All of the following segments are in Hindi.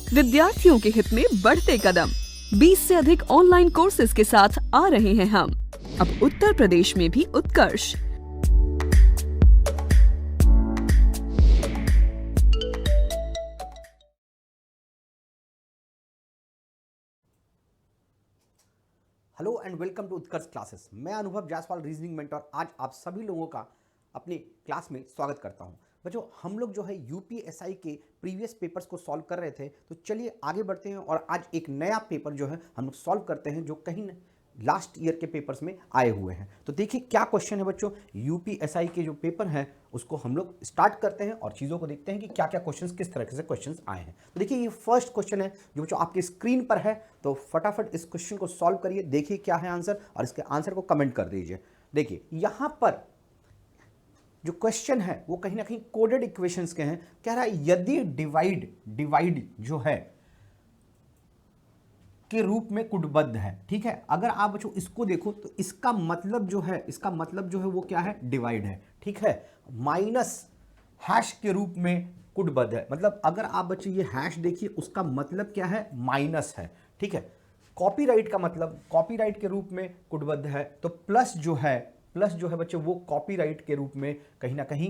विद्यार्थियों के हित में बढ़ते कदम। 20 से अधिक ऑनलाइन कोर्सेज के साथ आ रहे हैं हम। अब उत्तर प्रदेश में भी Utkarsh. Hello and welcome to Utkarsh classes. मैं अनुभव जायसवाल रीजनिंग मेंटर आज आप सभी लोगों का अपनी क्लास में स्वागत करता हूं। बच्चों, हम लोग जो है यूपीएसआई के प्रीवियस पेपर्स को सॉल्व कर रहे थे, तो चलिए आगे बढ़ते हैं और आज एक नया पेपर जो है हम लोग सॉल्व करते हैं जो कहीं लास्ट ईयर के पेपर्स में आए हुए हैं। तो देखिए क्या क्वेश्चन है बच्चों, यूपीएसआई के जो पेपर हैं उसको हम लोग स्टार्ट करते हैं और चीज़ों को देखते हैं कि क्या क्या क्वेश्चंस किस तरह से क्वेश्चंस आए हैं। तो देखिए ये फर्स्ट क्वेश्चन है जो बच्चों आपके स्क्रीन पर है, तो फटाफट इस क्वेश्चन को सॉल्व करिए, देखिए क्या है आंसर और इसके आंसर को कमेंट कर दीजिए। देखिए यहाँ पर जो क्वेश्चन है वो कहीं ना कहीं कोडेड इक्वेशंस के हैं। कह रहा है यदि डिवाइड जो है के रूप में कुटबद्ध है, ठीक है। अगर आप बच्चों इसको देखो तो इसका मतलब जो है वो क्या है, डिवाइड है, ठीक है। माइनस हैश के रूप में कुटबद्ध है, मतलब अगर आप बच्चों ये हैश देखिए उसका मतलब क्या है, माइनस है, ठीक है। कॉपीराइट का मतलब कॉपीराइट के रूप में कुटबद्ध है, तो प्लस जो है बच्चों वो कॉपीराइट के रूप में कहीं ना कहीं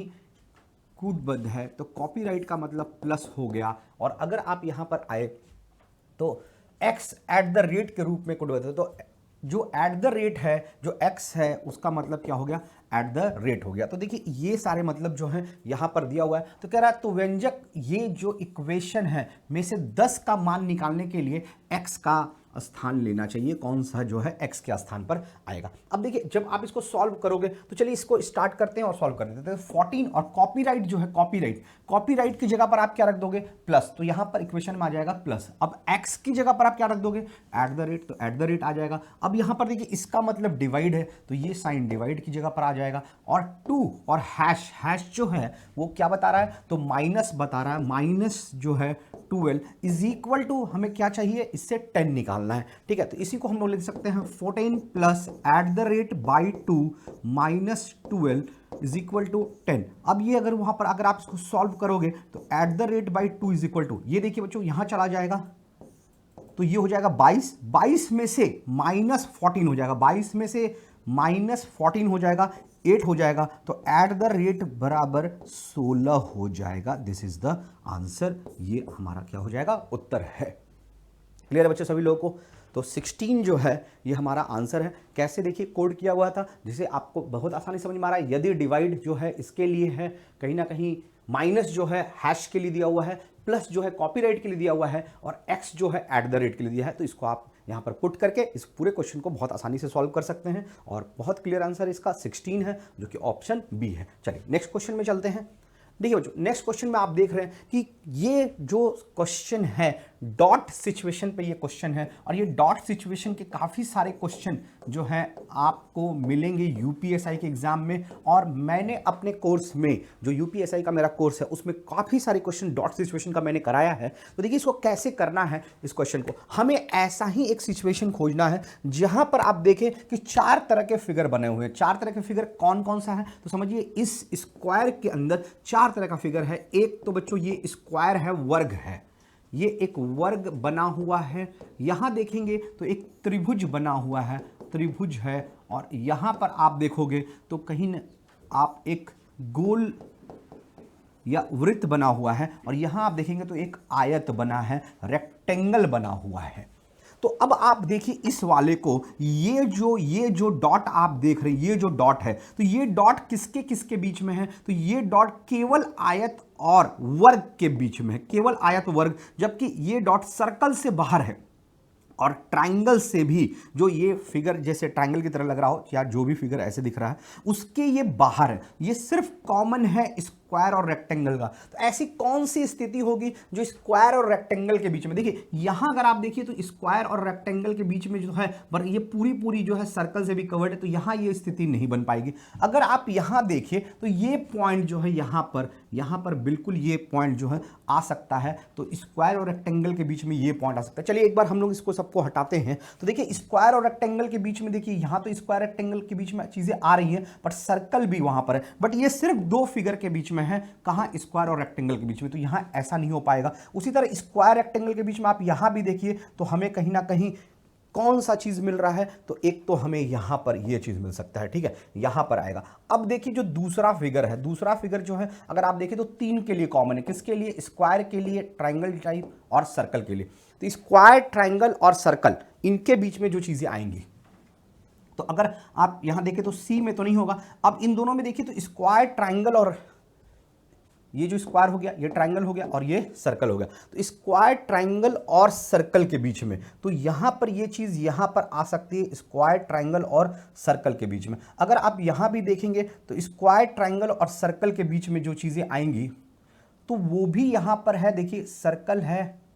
कूटबद्ध है, तो कॉपीराइट का मतलब प्लस हो गया। और अगर आप यहां पर आए तो x एट द रेट के रूप में कूटबद्ध है, तो जो एट द रेट है, जो x है उसका मतलब क्या हो गया, एट द रेट हो गया। तो देखिए ये सारे मतलब जो है यहां पर दिया हुआ है। तो कह रहा है तो व्यंजक ये जो इक्वेशन है में से 10 का मान निकालने के लिए x का स्थान लेना चाहिए, कौन सा जो है x के स्थान पर आएगा। अब देखिए जब आप इसको सॉल्व करोगे तो चलिए इसको स्टार्ट करते हैं और सॉल्व कर देते हैं। 14 और कॉपीराइट जो है, कॉपीराइट की जगह पर आप क्या रख दोगे, प्लस, तो यहां पर इक्वेशन में आ जाएगा प्लस। अब x की जगह पर आप क्या रख दोगे, एट द रेट, तो एट द रेट आ जाएगा। अब यहां पर देखिए इसका मतलब डिवाइड है, तो ये साइन डिवाइड की जगह पर आ जाएगा। और 2 और हैश जो है वो क्या बता रहा है, तो माइनस बता रहा है। माइनस जो है 12 इज इक्वल टू, हमें क्या चाहिए, इससे 10 निकालना है, ठीक है। तो इसी को हम लोग लिख सकते हैं 14 plus at the rate by 2 minus 12 is equal to 10। अब ये अगर वहां पर अगर आप इसको सॉल्व करोगे तो at the rate by 2 is equal to, ये देखिए बच्चों यहां चला जाएगा तो ये हो जाएगा 22 में से माइनस 14 हो जाएगा, 22 में से माइनस 14 हो जाएगा, 8 हो जाएगा, तो एट द रेट बराबर 16 हो जाएगा। दिस इज द आंसर, ये हमारा क्या हो जाएगा, उत्तर है। क्लियर है बच्चों सभी लोगों को। तो 16 जो है ये हमारा आंसर है। कैसे देखिए कोड किया हुआ था, जिसे आपको बहुत आसानी समझ में आ रहा है। यदि डिवाइड जो है इसके लिए है कहीं ना कहीं, माइनस जो है हैश के लिए दिया हुआ है, प्लस जो है कॉपीराइट के लिए दिया हुआ है, और एक्स जो है एट द रेट के लिए दिया है। तो इसको आप यहाँ पर पुट करके इस पूरे क्वेश्चन को बहुत आसानी से सॉल्व कर सकते हैं और बहुत क्लियर आंसर इसका 16 है, जो कि ऑप्शन बी है। चलिए नेक्स्ट क्वेश्चन में चलते हैं। देखिए बच्चों नेक्स्ट क्वेश्चन में आप देख रहे हैं कि ये जो क्वेश्चन है डॉट सिचुएशन पे ये क्वेश्चन है, और ये डॉट सिचुएशन के काफ़ी सारे क्वेश्चन जो हैं आपको मिलेंगे यूपीएसआई के एग्जाम में। और मैंने अपने कोर्स में, जो यूपीएसआई का मेरा कोर्स है, उसमें काफ़ी सारे क्वेश्चन डॉट सिचुएशन का मैंने कराया है। तो देखिए इसको कैसे करना है, इस क्वेश्चन को हमें ऐसा ही एक सिचुएशन खोजना है जहां पर आप देखें कि 4 तरह के फिगर बने हुए हैं। 4 तरह के फिगर कौन कौन सा है, तो समझिए इस स्क्वायर के अंदर 4 तरह का फिगर है। एक तो बच्चों ये स्क्वायर है, वर्ग है, ये एक वर्ग बना हुआ है। यहां देखेंगे तो एक त्रिभुज बना हुआ है, त्रिभुज है। और यहां पर आप देखोगे तो कहीं न आप एक गोल या वृत्त बना हुआ है, और यहां आप देखेंगे तो एक आयत बना है, रेक्टेंगल बना हुआ है। तो अब आप देखिए इस वाले को, ये जो डॉट आप देख रहे हैं, ये जो डॉट है, तो ये डॉट किसके किसके बीच में है, तो ये डॉट केवल आयत और वर्ग के बीच में है, केवल आयत वर्ग। जबकि ये डॉट सर्कल से बाहर है और ट्रायंगल से भी, जो ये फिगर जैसे ट्रायंगल की तरह लग रहा हो या जो भी फिगर ऐसे दिख रहा है उसके ये बाहर है। ये सिर्फ कॉमन है स्क्वायर और रेक्टेंगल का। तो ऐसी कौन सी स्थिति होगी जो स्क्वायर और रेक्टेंगल के बीच में, देखिए यहां अगर आप देखिए तो स्क्वायर और रेक्टेंगल के बीच में जो है पर ये पूरी जो है सर्कल से भी कवर्ड है, तो यहां ये स्थिति नहीं बन पाएगी। अगर आप यहां देखिए तो ये पॉइंट जो है यहां पर बिल्कुल ये पॉइंट जो है आ सकता है, तो स्क्वायर और रेक्टेंगल के बीच में ये पॉइंट आ सकता है। चलिए एक बार हम लोग इसको सबको हटाते हैं। तो देखिए स्क्वायर और रेक्टेंगल के बीच में, देखिए यहां तो स्क्वायर रेक्टेंगल के बीच में चीजें आ रही हैं, बट सर्कल भी वहां पर है, बट ये सिर्फ 2 फिगर के बीच में में है, कहाँ, स्क्वायर और रेक्टेंगल के बीच में, तो यहाँ ऐसा नहीं हो पाएगा। उसी तरह स्क्वायर रेक्टेंगल के बीच में आप यहाँ भी देखिए तो हमें कहीं ना कहीं कौन सा चीज मिल रहा है, तो एक तो हमें यहां पर ये चीज मिल सकता है, ठीक है, यहां पर आएगा। अब देखिए जो दूसरा फिगर है, दूसरा फिगर जो है अगर आप देखें तो 3 के लिए कॉमन है, किसके लिए, स्क्वायर के लिए, ट्राइंगल टाइप और सर्कल के लिए। तो स्क्वायर, ट्राइंगल और सर्कल, इनके बीच में जो चीजें आएंगी, तो अगर आप यहां देखें तो सी में तो नहीं होगा। अब इन दोनों में देखिए तो स्क्वायर, ट्राइंगल और ये जो स्क्वायर हो गया, ये ट्राइंगल हो गया और ये सर्कल हो गया, तो स्क्वायर, ट्राइंगल और सर्कल के बीच में, तो यहां पर ये चीज यहां पर आ सकती है, स्क्वायर, ट्राइंगल और सर्कल के बीच में। अगर आप यहां भी देखेंगे तो स्क्वायर, ट्राइंगल और सर्कल के बीच में जो चीजें आएंगी तो वो भी यहां पर है, देखिए सर्कल है,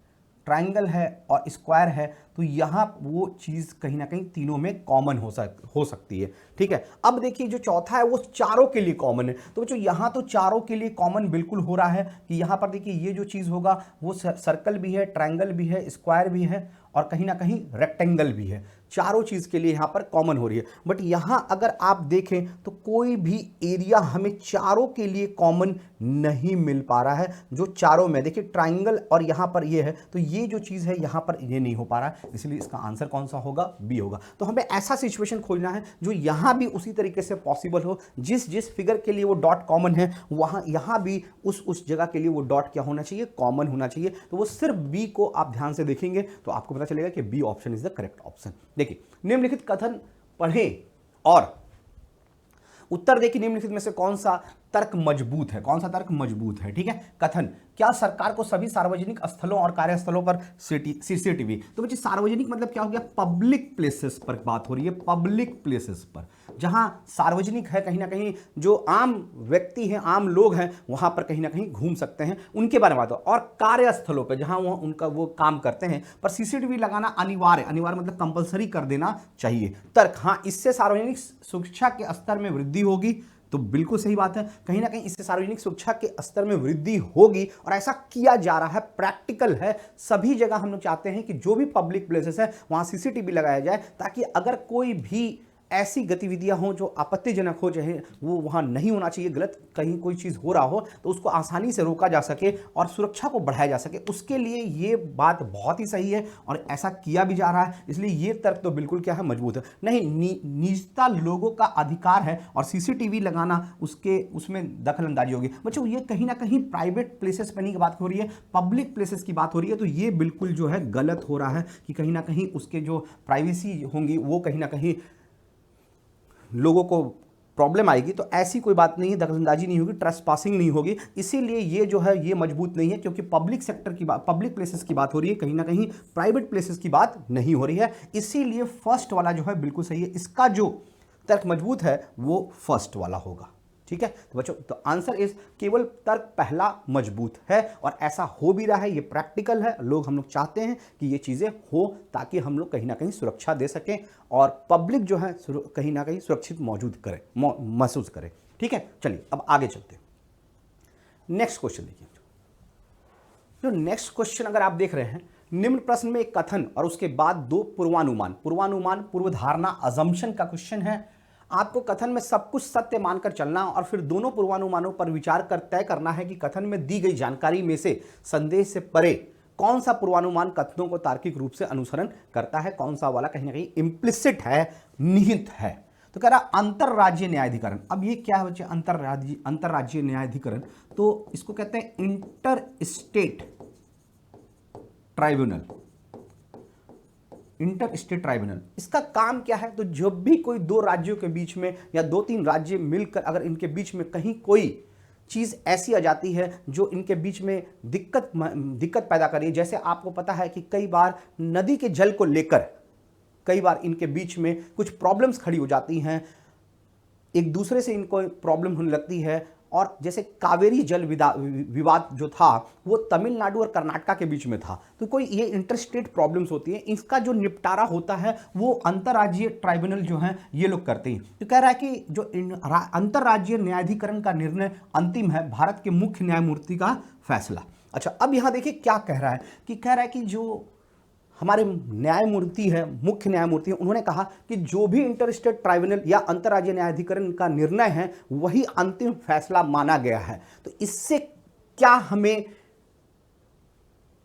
ट्राइंगल है और स्क्वायर है, तो यहां वो चीज कहीं ना कहीं तीनों में कॉमन हो सकती है, ठीक है। अब देखिए जो चौथा है वो चारों के लिए कॉमन है, तो बच्चों यहां तो चारों के लिए कॉमन बिल्कुल हो रहा है कि यहां पर देखिए ये जो चीज होगा वो सर्कल भी है, ट्राइंगल भी है, स्क्वायर भी है और कहीं ना कहीं रेक्टेंगल भी है, चारों चीज के लिए यहां पर कॉमन हो रही है। बट यहां अगर आप देखें तो कोई भी एरिया हमें चारों के लिए कॉमन नहीं मिल पा रहा है, जो चारों में देखिए ट्राइंगल और यहां पर ये है, तो ये जो चीज है यहां पर ये नहीं हो पा रहा है, इसलिए इसका आंसर कौन सा होगा, बी होगा। तो हमें ऐसा सिचुएशन खोजना है जो यहां भी उसी तरीके से पॉसिबल हो, जिस जिस फिगर के लिए वो डॉट कॉमन है वहां यहां भी उस जगह के लिए वो डॉट क्या होना चाहिए, कॉमन होना चाहिए। तो वो सिर्फ बी को आप ध्यान से देखेंगे तो आपको पता चलेगा कि B option is the correct option. देखिए निम्नलिखित कथन पढ़ें और उत्तर देखिए, निम्नलिखित में से कौन सा तर्क मजबूत है, कौन सा तर्क मजबूत है, ठीक है। कथन, क्या सरकार को सभी सार्वजनिक स्थलों और कार्यस्थलों पर सीसीटीवी, तो बच्चे सार्वजनिक मतलब क्या हो गया, पब्लिक प्लेसेस पर बात हो रही है, पब्लिक प्लेसेस पर, जहां सार्वजनिक है, कहीं ना कहीं जो आम व्यक्ति हैं, आम लोग हैं, वहां पर कहीं ना कहीं घूम सकते हैं, उनके बारे में बात हो। और कार्यस्थलों पर जहां वो उनका वो काम करते हैं पर सीसीटीवी लगाना अनिवार्य, अनिवार्य मतलब कंपलसरी कर देना चाहिए। तर्क, हाँ इससे सार्वजनिक सुरक्षा के स्तर में वृद्धि होगी, तो बिल्कुल सही बात है, कहीं ना कहीं इससे सार्वजनिक सुरक्षा के स्तर में वृद्धि होगी और ऐसा किया जा रहा है, प्रैक्टिकल है। सभी जगह हम लोग चाहते हैं कि जो भी पब्लिक प्लेसेस है वहां सीसीटीवी लगाया जाए, ताकि अगर कोई भी ऐसी गतिविधियां हो जो आपत्तिजनक हो, चाहे वो वहां नहीं होना चाहिए, गलत कहीं कोई चीज हो रहा हो तो उसको आसानी से रोका जा सके और सुरक्षा को बढ़ाया जा सके, उसके लिए ये बात बहुत ही सही है और ऐसा किया भी जा रहा है। इसलिए ये तर्क तो बिल्कुल क्या है, मजबूत है। नहीं, निजता लोगों का अधिकार है और सीसीटीवी लगाना उसमें दखल अंदाजी होगी। बच्चों ये कहीं ना कहीं प्राइवेट प्लेसेस पर नहीं की बात हो रही है, पब्लिक प्लेसेस की बात हो रही है, तो ये बिल्कुल जो है गलत हो रहा है कि कहीं ना कहीं उसके जो प्राइवेसी होंगी वो कहीं ना कहीं लोगों को प्रॉब्लम आएगी। तो ऐसी कोई बात नहीं है, दखलंदाजी नहीं होगी, ट्रेसपासिंग नहीं होगी, इसीलिए ये जो है ये मजबूत नहीं है, क्योंकि पब्लिक सेक्टर की बात, पब्लिक प्लेसेस की बात हो रही है, कहीं ना कहीं प्राइवेट प्लेसेस की बात नहीं हो रही है। इसीलिए फर्स्ट वाला जो है बिल्कुल सही है, इसका जो तर्क मजबूत है वो फर्स्ट वाला होगा, ठीक है। तो बच्चों तो आंसर इज केवल तर्क पहला मजबूत है और ऐसा हो भी रहा है, ये प्रैक्टिकल है, लोग हम लोग चाहते हैं कि ये चीज़ें हो ताकि हम लोग कहीं ना कहीं सुरक्षा दे सकें और पब्लिक जो है कहीं ना कहीं सुरक्षित मौजूद करे, महसूस करे, ठीक है। चलिए अब आगे चलते हैं, नेक्स्ट क्वेश्चन देखिए। जो नेक्स्ट क्वेश्चन अगर आप देख रहे हैं, निम्न प्रश्न में एक कथन और उसके बाद दो पूर्वानुमान, पूर्व धारणा, अजम्पशन का क्वेश्चन है। आपको कथन में सब कुछ सत्य मानकर चलना और फिर दोनों पूर्वानुमानों पर विचार कर तय करना है कि कथन में दी गई जानकारी में से संदेह से परे कौन सा पूर्वानुमान कथनों को तार्किक रूप से अनुसरण करता है, कौन सा वाला कहीं ना कहीं इम्प्लिसिट है, निहित है। तो कह रहा अंतरराज्यीय न्यायाधिकरण। अब ये क्या है बच्चे, अंतरराज्यीय न्यायाधिकरण, तो इसको कहते हैं inter state tribunal, inter state tribunal. इसका काम क्या है, तो जब भी कोई दो राज्यों के बीच में या दो तीन राज्य मिलकर अगर इनके बीच में कहीं कोई चीज़ ऐसी आ जाती है जो इनके बीच में दिक्कत पैदा करी, जैसे आपको पता है कि कई बार नदी के जल को लेकर कई बार इनके बीच में कुछ प्रॉब्लम्स खड़ी हो जाती हैं, एक दूसरे से इनको प्रॉब्लम होने लगती है। और जैसे कावेरी जल विवाद जो था वो तमिलनाडु और कर्नाटका के बीच में था, तो कोई ये इंटरस्टेट प्रॉब्लम्स होती हैं, इसका जो निपटारा होता है वो अंतर्राज्यीय ट्राइब्यूनल जो है ये लोग करते हैं। तो कह रहा है कि जो अंतर्राज्यीय न्यायाधिकरण का निर्णय अंतिम है, भारत के मुख्य न्यायमूर्ति का फैसला। अच्छा अब यहां देखिए क्या कह रहा है, कि कह रहा है कि जो हमारे न्यायमूर्ति है, मुख्य न्यायमूर्ति हैं, उन्होंने कहा कि जो भी इंटरस्टेट ट्राइब्यूनल या अंतर्राज्यीय न्यायाधिकरण का निर्णय है वही अंतिम फैसला माना गया है। तो इससे क्या हमें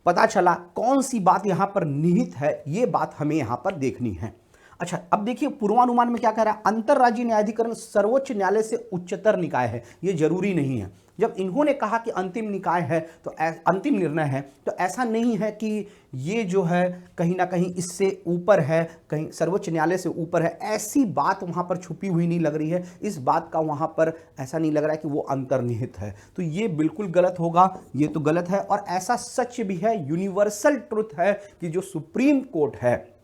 पता चला, कौन सी बात यहां पर निहित है, यह बात हमें यहां पर देखनी है। अच्छा, अब देखिए पूर्वानुमान में क्या कह रहा है, अंतर्राज्यीय न्यायाधिकरण सर्वोच्च न्यायालय से उच्चतर निकाय है, यह जरूरी नहीं है। जब इन्होंने कहा कि अंतिम निकाय है तो अंतिम निर्णय है, तो ऐसा नहीं है कि ये जो है कहीं ना कहीं इससे ऊपर है, कहीं सर्वोच्च न्यायालय से ऊपर है, ऐसी बात वहां पर छुपी हुई नहीं लग रही है। इस बात का वहां पर ऐसा नहीं लग रहा है कि वो अंतर्निहित है, तो ये बिल्कुल गलत होगा, ये तो गलत है। और ऐसा सच भी है, यूनिवर्सल ट्रुथ है कि जो सुप्रीम कोर्ट है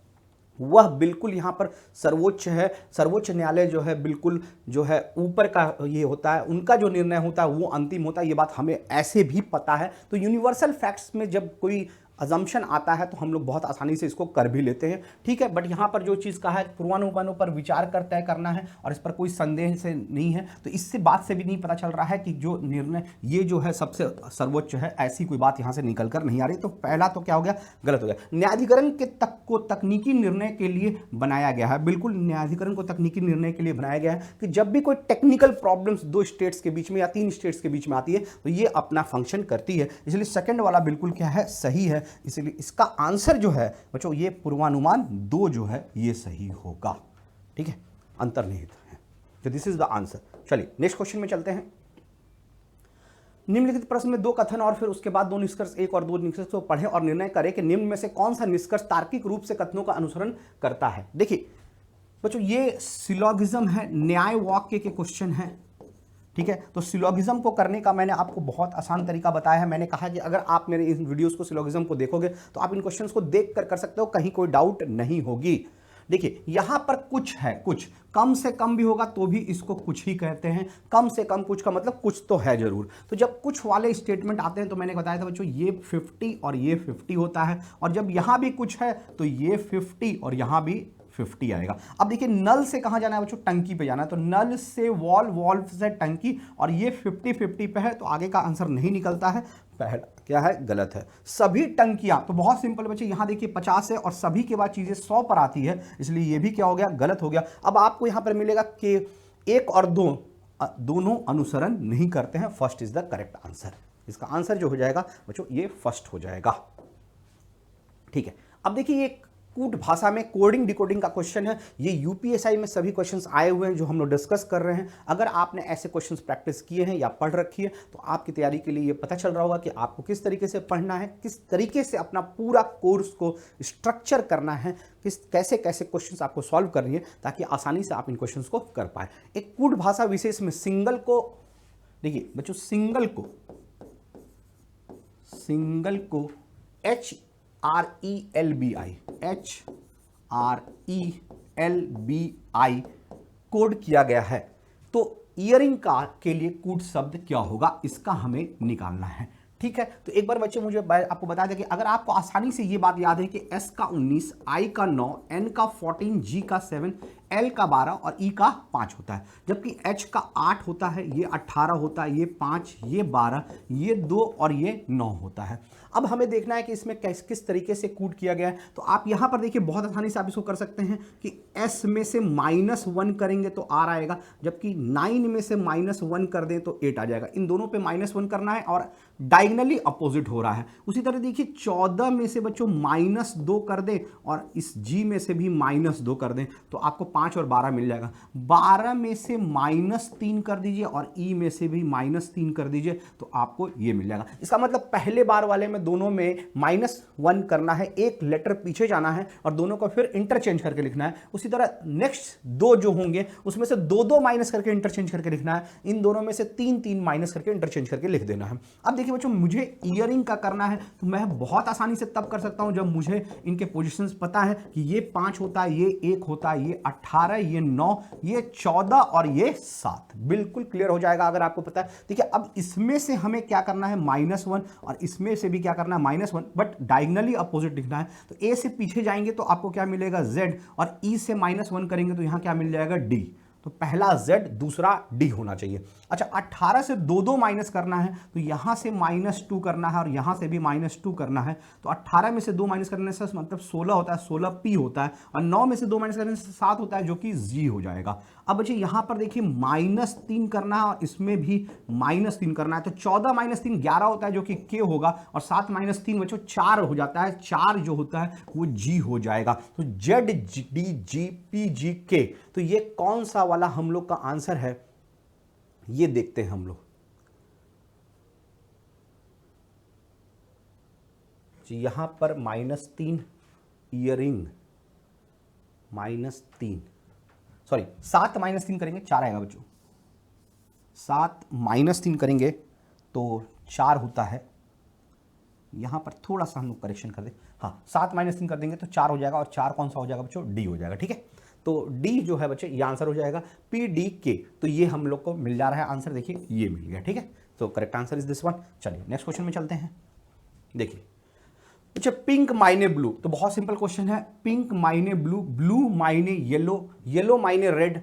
वह बिल्कुल यहां पर सर्वोच्च है। सर्वोच्च न्यायालय जो है बिल्कुल जो है ऊपर का ये होता है, उनका जो निर्णय होता है वो अंतिम होता है, ये बात हमें ऐसे भी पता है। तो यूनिवर्सल फैक्ट्स में जब कोई अजम्पशन आता है तो हम लोग बहुत आसानी से इसको कर भी लेते हैं, ठीक है। बट यहाँ पर जो चीज़ कहा है, पूर्वानुमानों पर विचार कर तय करना है और इस पर कोई संदेह से नहीं है। तो इससे बात से भी नहीं पता चल रहा है कि जो निर्णय ये जो है सबसे सर्वोच्च है, ऐसी कोई बात यहाँ से निकल कर नहीं आ रही। तो पहला तो क्या हो गया, गलत हो गया। न्यायाधिकरण के को तकनीकी निर्णय के लिए बनाया गया है, बिल्कुल न्यायाधिकरण को तकनीकी निर्णय के लिए बनाया गया है कि जब भी कोई टेक्निकल प्रॉब्लम्स दो स्टेट्स के बीच में या तीन स्टेट्स के बीच में आती है तो ये अपना फंक्शन करती है। इसलिए सेकंड वाला बिल्कुल क्या है, सही है। इसलिए इसका आंसर जो है बच्चों, ये पूर्वानुमान 2 जो है ये सही होगा, ठीक है, अंतर्निहित है। तो दिस इज द आंसर। चलिए नेक्स्ट क्वेश्चन में चलते हैं। निम्नलिखित प्रश्न में 2 कथन और फिर उसके बाद 2 निष्कर्ष, 1 और 2 निष्कर्ष को पढ़ें और निर्णय करें कि निम्न में से कौन सा निष्कर्ष तार्किक रूप से कथनों का अनुसरण करता है। देखिए बच्चों, ये सिलोगिज्म है, न्याय वाक्य के क्वेश्चन है, ठीक है। तो सिलोगिज्म को करने का मैंने आपको बहुत आसान तरीका बताया है। मैंने कहा कि अगर आप मेरे इन वीडियोस को सिलोगिज्म को देखोगे तो आप इन क्वेश्चंस को देख कर सकते हो, कहीं कोई डाउट नहीं होगी। देखिए यहां पर कुछ है, कुछ कम से कम भी होगा तो भी इसको कुछ ही कहते हैं। कम से कम कुछ का मतलब कुछ तो है जरूर। तो जब कुछ वाले स्टेटमेंट आते हैं तो मैंने बताया था बच्चों, ये 50 और ये 50 होता है, और जब यहां भी कुछ है तो ये 50 और यहां भी 50 आएगा। अब देखिए नल से कहां जाना है बच्चों, टंकी पे जाना है, तो नल से वॉल, वॉल्व से टंकी, और ये 50-50 पे है, तो आगे का आंसर नहीं निकलता है। पहला क्या है, गलत है। सभी टंकियां, तो बहुत सिंपल बच्चे, यहां देखिए 50 है और सभी के बाद चीजें 100 पर आती है, इसलिए ये भी क्या हो गया, गलत हो गया। अब आपको यहां पर मिलेगा कि 1 और 2 दोनों अनुसरण नहीं करते हैं। First is the correct answer. इसका आंसर जो हो जाएगा बच्चों, ये फर्स्ट हो जाएगा, ठीक है। अब देखिए ये कूट भाषा में कोडिंग डिकोडिंग का क्वेश्चन है। ये यूपीएसआई में सभी क्वेश्चंस आए हुए हैं जो हम लोग डिस्कस कर रहे हैं। अगर आपने ऐसे क्वेश्चंस प्रैक्टिस किए हैं या पढ़ रखी है तो आपकी तैयारी के लिए ये पता चल रहा होगा कि आपको किस तरीके से पढ़ना है, किस तरीके से अपना पूरा कोर्स को स्ट्रक्चर करना है, कैसे कैसे क्वेश्चंस आपको सॉल्व करनी है, ताकि आसानी से आप इन क्वेश्चंस को कर पाए। एक कूट भाषा विशेष में सिंगल को, देखिए बच्चों, सिंगल को HRELBI कोड किया गया है। तो ईयरिंग का के लिए कूट शब्द क्या होगा, इसका हमें निकालना है, ठीक है। तो एक बार बच्चे मुझे आपको बता दें कि अगर आपको आसानी से ये बात याद है कि S का 19, I का 9, N का 14, G का 7, L का 12 और E का 5 होता है, जबकि H का 8 होता है, ये 18 होता है, ये 5, ये 12, ये 2 और ये 9 होता है। अब हमें देखना है कि इसमें किस तरीके से कूट किया गया है। तो आप यहां पर देखिए बहुत आसानी से आप इसको कर सकते हैं कि S में से -1 करेंगे तो R आएगा, जबकि 9 में से -1 कर दें तो 8 आ जाएगा। इन दोनों पे -1 करना है और डायगनली अपोजिट हो रहा है। उसी तरह देखिए 14 में से बच्चों -2 कर दें और इस G में से भी -2 कर दें तो आपको 5 और 12 मिल जाएगा। 12 में से -3 कर दीजिए और E में से भी -3 कर दीजिए तो आपको ये मिल जाएगा। इसका मतलब पहले बार वाले में दोनों में -1 करना है, एक लेटर पीछे जाना है और दोनों को फिर इंटरचेंज करके लिखना है। उसी तरह नेक्स्ट 2 जो होंगे उसमें से 2-2 माइनस करके इंटरचेंज करके लिखना है। इन दोनों में से 3-3 माइनस करके इंटरचेंज करके लिख देना है। अब देखिए बच्चों, मुझे ईयरिंग का करना है तो मैं बहुत आसानी से तब कर सकता हूं जब मुझे इनके पोजीशंस पता है कि ये 5 होता है, ये 1 होता है, ये 18, ये 9, ये 14 और ये 7। बिल्कुल क्लियर हो जाएगा अगर आपको पता है। देखिए अब इसमें से हमें क्या करना है, -1, और इसमें से भी क्या करना है, -1, बट डायगनली अपोजिट लिखना है। तो ए से पीछे जाएंगे तो आपको क्या मिलेगा, Z, और E से -1 करेंगे तो यहां क्या मिल जाएगा, D। तो पहला Z दूसरा D होना चाहिए। अच्छा 18 से 2 माइनस करना है तो यहां से -2 करना है और यहां से भी -2 करना है। तो 18 में से 2 माइनस करने से मतलब 16 होता है, 16P होता है, और 9 में से 2 माइनस करने से 7 होता है जो कि G हो जाएगा। अब बच्चे यहां पर देखिए -3 करना है और इसमें भी -3 करना है, तो 14 - 3 11 होता है जो कि K होगा, और 7 - 3 बच्चों 4 हो जाता है, 4 जो होता है वो G हो जाएगा। तो Z D G P G K, तो ये कौन सा वाला हम लोग का आंसर है ये देखते हैं हम लोग। यहां पर -3 ईयरिंग, -3 सॉरी 7 - 3 करेंगे 4 आएगा बच्चों, 7 - 3 करेंगे तो 4 होता है। यहां पर थोड़ा सा हम लोग करेक्शन कर दें, हाँ 7 - 3 कर देंगे तो 4 हो जाएगा, और 4 कौन सा हो जाएगा बच्चों, डी हो जाएगा। ठीक है, तो डी जो है बच्चे ये आंसर हो जाएगा PDK। तो ये हम लोग को मिल जा रहा है आंसर, देखिए ये मिल गया। ठीक है, तो correct answer is this one. चलिए नेक्स्ट क्वेश्चन में चलते हैं। देखिए अच्छा, पिंक मायने ब्लू, तो बहुत सिंपल क्वेश्चन है। पिंक मायने ब्लू, ब्लू मायने येलो, येलो मायने रेड,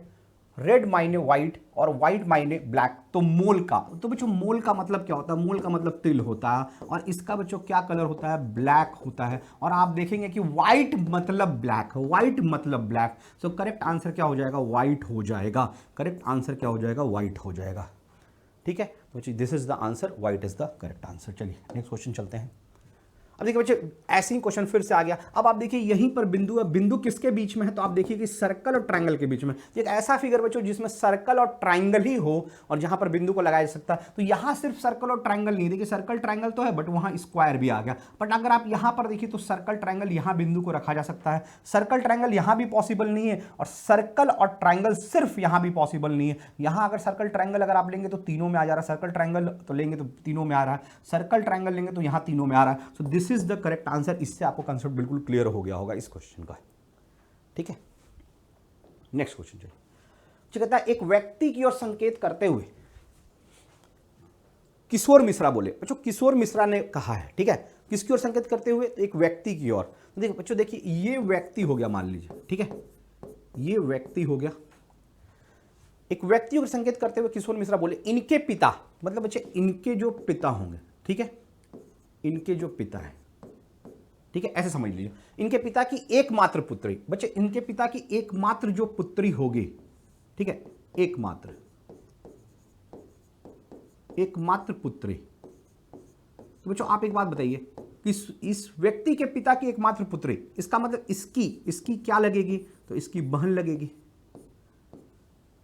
रेड मायने व्हाइट, और व्हाइट मायने ब्लैक। तो मोल का, तो बच्चों मोल का मतलब क्या होता है, मोल का मतलब तिल होता है, और इसका बच्चों क्या कलर होता है, ब्लैक होता है। और आप देखेंगे कि व्हाइट मतलब ब्लैक, व्हाइट मतलब ब्लैक। सो करेक्ट आंसर क्या हो जाएगा, व्हाइट हो जाएगा। करेक्ट आंसर क्या हो जाएगा, व्हाइट हो जाएगा। ठीक है, तो बच्चे this is the answer, white is the correct answer. चलिए नेक्स्ट क्वेश्चन चलते हैं। अब देखिए बच्चे ऐसे ही क्वेश्चन फिर से आ गया। अब आप देखिए यहीं पर बिंदु है, बिंदु किसके बीच में है, तो आप देखिए कि सर्कल और ट्रायंगल के बीच में। एक ऐसा फिगर बच्चों जिसमें सर्कल और ट्रायंगल ही हो और जहां पर बिंदु को लगाया जा सकता है। तो यहां सिर्फ सर्कल और ट्रायंगल नहीं, देखिए सर्कल ट्रायंगल तो है बट वहां स्क्वायर भी आ गया। बट अगर आप यहां पर देखिए तो सर्कल ट्रायंगल यहां बिंदु को रखा जा सकता है, सर्कल ट्रायंगल यहां भी पॉसिबल नहीं है, और सर्कल और ट्रायंगल सिर्फ यहां भी पॉसिबल नहीं है। यहां अगर सर्कल ट्रायंगल अगर आप लेंगे तो तीनों में आ जा रहा है, सर्कल ट्रायंगल तो लेंगे तो तीनों में आ रहा है, सर्कल ट्रायंगल लेंगे तो यहां तीनों में आ रहा है। So this is the correct answer. इससे आपको कंसेप्ट बिल्कुल क्लियर हो गया होगा इस क्वेश्चन का। ठीक है, नेक्स्ट क्वेश्चन चलिए। जो कहता है एक व्यक्ति की ओर संकेत करते हुए किशोर मिश्रा बोले। बच्चों किशोर मिश्रा ने कहा है, ठीक है, किसकी ओर संकेत करते हुए, एक व्यक्ति की ओर। देखिए बच्चों, देखिए ये व्यक्ति हो गया मान लीजिए, ठीक है, ये व्यक्ति हो गया। एक व्यक्ति को संकेत करते हुए किशोर मिश्रा बोले इनके पिता, मतलब बच्चे इनके जो पिता होंगे, ठीक है, इनके जो पिता है, ठीक है, ऐसे समझ लीजिए, इनके पिता की एकमात्र पुत्री। बच्चे इनके पिता की एकमात्र जो पुत्री होगी, ठीक है, एकमात्र पुत्री। तो बच्चों आप एक बात बताइए कि इस व्यक्ति के पिता की एकमात्र पुत्री, इसका मतलब इसकी क्या लगेगी, तो इसकी बहन लगेगी।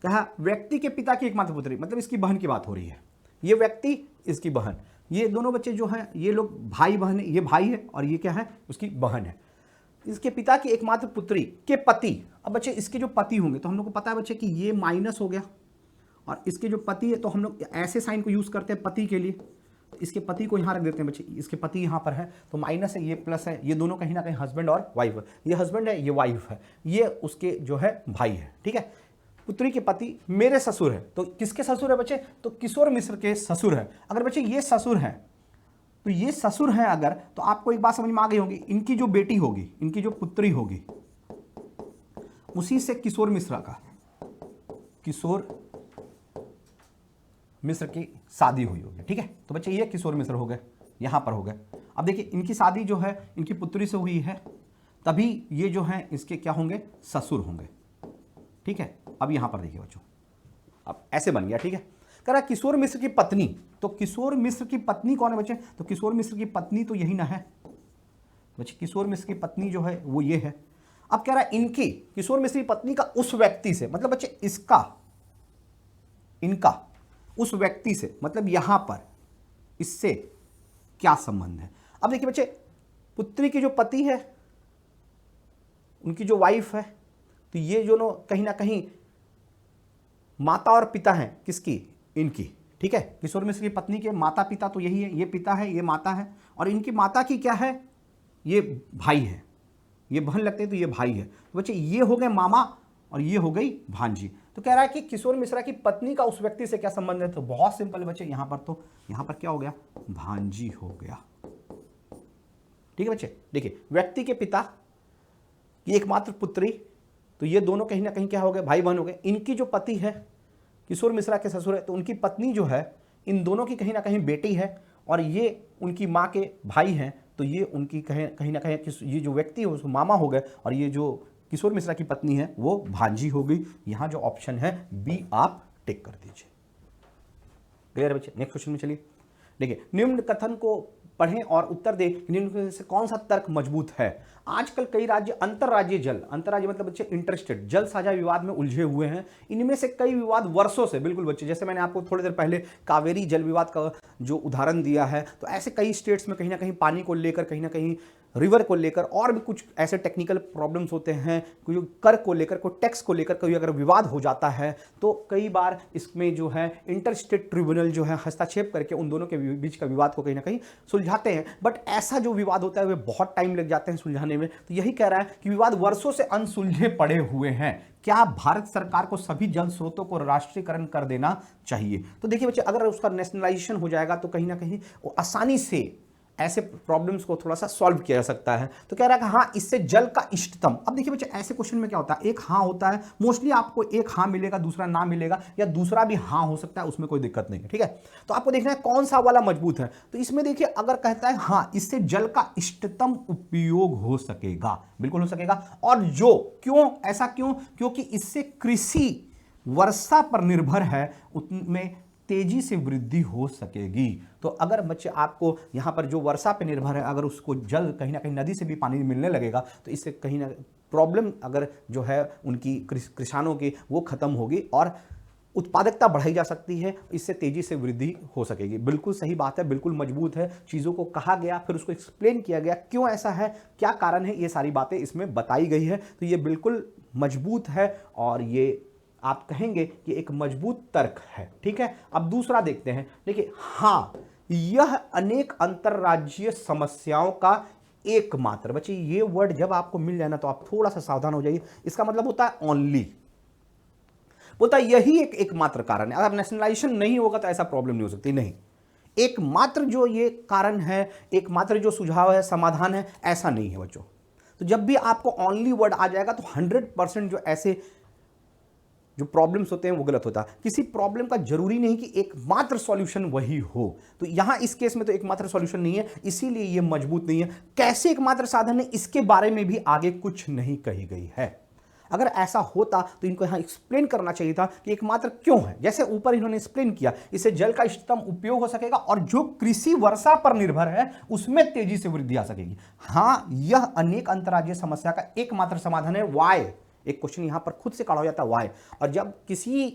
कहा व्यक्ति के पिता की एकमात्र पुत्री, मतलब इसकी बहन की बात हो रही है। ये व्यक्ति, इसकी बहन, ये दोनों बच्चे जो हैं ये लोग भाई बहन है, ये भाई है और ये क्या है, उसकी बहन है। इसके पिता की एकमात्र पुत्री के पति, अब बच्चे इसके जो पति होंगे, तो हम लोग को पता है बच्चे कि ये माइनस हो गया, और इसके जो पति है तो हम लोग ऐसे साइन को यूज करते हैं पति के लिए, तो इसके पति को यहां रख देते हैं बच्चे, इसके पति यहां पर है, तो माइनस है, ये प्लस है, ये दोनों कहीं ना कहीं हस्बैंड और वाइफ है, ये हस्बैंड है, ये वाइफ है, ये उसके जो है भाई है। ठीक है, पुत्री के पति मेरे ससुर है, तो किसके ससुर है बच्चे, तो किशोर मिश्र के ससुर है। अगर बच्चे ये ससुर है, तो ये ससुर है अगर, तो आपको एक बात समझ में आ गई होगी, इनकी जो बेटी होगी, इनकी जो पुत्री होगी, उसी से किशोर मिश्रा का, किशोर मिश्र की शादी हुई होगी। ठीक है, तो बच्चे ये किशोर मिश्र हो गए, यहां पर हो गए। अब देखिए इनकी शादी जो है इनकी पुत्री से हुई है, तभी ये जो है इसके क्या होंगे, ससुर होंगे। ठीक है, अब यहां पर देखिए बच्चों, अब ऐसे बन गया। ठीक है, कह रहा किशोर मिश्र की पत्नी, तो किशोर मिश्र की पत्नी कौन है बच्चे, तो किशोर मिश्र की पत्नी तो यही ना है बच्चे, किशोर मिश्र की पत्नी जो है वो ये है। अब कह रहा है इनकी, किशोर मिश्र की पत्नी का उस व्यक्ति से, मतलब बच्चे इसका, इनका उस व्यक्ति से, मतलब यहां पर इससे क्या संबंध है। अब देखिए बच्चे, पुत्री की जो पति है, उनकी जो वाइफ है, तो ये जो कहीं ना कहीं माता और पिता हैं किसकी, इनकी। ठीक है, किशोर मिश्र की पत्नी के माता पिता तो यही है, ये पिता है, ये माता है, और इनकी माता की क्या है, ये भाई है, ये बहन लगते हैं तो ये भाई है। तो बच्चे ये हो गए मामा और ये हो गई भांजी। तो कह रहा है कि किशोर मिश्रा की पत्नी का उस व्यक्ति से क्या संबंध है, तो बहुत सिंपल है बच्चे, यहां पर तो यहां पर क्या हो गया, भांजी हो गया। ठीक है बच्चे, देखिए व्यक्ति के पिता की एकमात्र पुत्री तो ये दोनों कहीं ना कहीं क्या हो गए, भाई बहन हो गए। इनकी जो पति है किशोर मिश्रा के ससुर है, तो उनकी पत्नी जो है इन दोनों की कहीं ना कहीं बेटी है, और ये उनकी माँ के भाई हैं, तो ये उनकी कहीं ना कहीं ये जो व्यक्ति है उसको मामा हो गए, और ये जो किशोर मिश्रा की पत्नी है वो भांजी हो गई। यहाँ जो ऑप्शन है बी आप टिक कर दीजिए। क्लियर है बच्चे? नेक्स्ट क्वेश्चन में चलिए। देखिए, निम्न कथन को पढ़ें और उत्तर दें, निम्न से कौन सा तर्क मजबूत है। आजकल कई राज्य अंतरराज्य मतलब बच्चे इंटरस्टेट जल साझा विवाद में उलझे हुए हैं। इनमें से कई विवाद वर्षों से, बिल्कुल बच्चे, जैसे मैंने आपको थोड़ी देर पहले कावेरी जल विवाद का जो उदाहरण दिया है, तो ऐसे कई स्टेट्स में कहीं ना कहीं पानी को लेकर, कहीं ना कहीं रिवर को लेकर, और भी कुछ ऐसे टेक्निकल प्रॉब्लम्स होते हैं, कोई कर को लेकर, कोई टैक्स को लेकर कोई अगर विवाद हो जाता है, तो कई बार इसमें जो है इंटरस्टेट ट्रिब्यूनल जो है हस्तक्षेप करके उन दोनों के बीच का विवाद को कहीं ना कहीं सुलझाते हैं। बट ऐसा जो विवाद होता है वे बहुत टाइम लग जाते हैं सुलझाने में। तो यही कह रहा है कि विवाद वर्षों से अनसुलझे पड़े हुए हैं। क्या भारत सरकार को सभी जल स्रोतों को राष्ट्रीयकरण कर देना चाहिए? तो देखिए बच्चे, अगर उसका नेशनलाइजेशन हो जाएगा तो कहीं ना कहीं वो आसानी से ऐसे प्रॉब्लम्स को थोड़ा सा सॉल्व किया जा सकता है। तो कह रहा है कि हाँ, इससे जल का इष्टतम। अब देखिए बच्चे, ऐसे क्वेश्चन में क्या होता है, एक हाँ होता है, मोस्टली आपको एक हाँ मिलेगा, दूसरा ना मिलेगा, या दूसरा भी हाँ हो सकता है, उसमें कोई दिक्कत नहीं है। ठीक है, तो आपको देखना है कौन सा वाला मजबूत है। तो इसमें देखिए, अगर कहता है हाँ, इससे जल का इष्टतम उपयोग हो सकेगा, बिल्कुल हो सकेगा। और जो क्यों, ऐसा क्यों? क्योंकि इससे कृषि वर्षा पर निर्भर है, उसमें तेजी से वृद्धि हो सकेगी। तो अगर बच्चे आपको यहाँ पर जो वर्षा पे निर्भर है, अगर उसको जल कहीं ना कहीं नदी से भी पानी मिलने लगेगा, तो इससे कहीं ना प्रॉब्लम अगर जो है उनकी किसानों की वो खत्म होगी और उत्पादकता बढ़ाई जा सकती है, इससे तेजी से वृद्धि हो सकेगी। बिल्कुल सही बात है, बिल्कुल मजबूत है। चीज़ों को कहा गया, फिर उसको एक्सप्लेन किया गया, क्यों ऐसा है, क्या कारण है, ये सारी बातें इसमें बताई गई है। तो ये बिल्कुल मजबूत है और ये आप कहेंगे कि एक मजबूत तर्क है। ठीक है, अब दूसरा देखते हैं। देखिए, हाँ, यह अनेक अंतरराज्यीय समस्याओं का एकमात्र, बच्चे ये वर्ड जब आपको मिल जाए ना तो आप थोड़ा सा सावधान हो जाइए। इसका मतलब होता है ओनली, बोलता है यही एक एकमात्र कारण है। अगर नेशनलाइजेशन नहीं होगा तो ऐसा प्रॉब्लम नहीं हो सकती, नहीं, एकमात्र जो ये कारण है, एकमात्र जो सुझाव है, समाधान है, ऐसा नहीं है बच्चों। तो जब भी आपको ओनली वर्ड आ जाएगा तो 100% जो ऐसे जो प्रॉब्लम्स होते हैं वो गलत होता है। किसी प्रॉब्लम का जरूरी नहीं कि एकमात्र सॉल्यूशन वही हो। तो यहां इस केस में तो एकमात्र सॉल्यूशन नहीं है, इसीलिए ये मजबूत नहीं है। कैसे एकमात्र साधन है, इसके बारे में भी आगे कुछ नहीं कही गई है। अगर ऐसा होता तो इनको यहां एक्सप्लेन करना चाहिए था कि एकमात्र क्यों है। जैसे ऊपर इन्होंने एक्सप्लेन किया, इससे जल का इष्टतम उपयोग हो सकेगा और जो कृषि वर्षा पर निर्भर है उसमें तेजी से वृद्धि आ सकेगी। हां, यह अनेक अंतरराज्यीय समस्या का एकमात्र समाधान है। वाई, एक क्वेश्चन यहां पर खुद से खड़ा हो जाता है, वाई। और जब किसी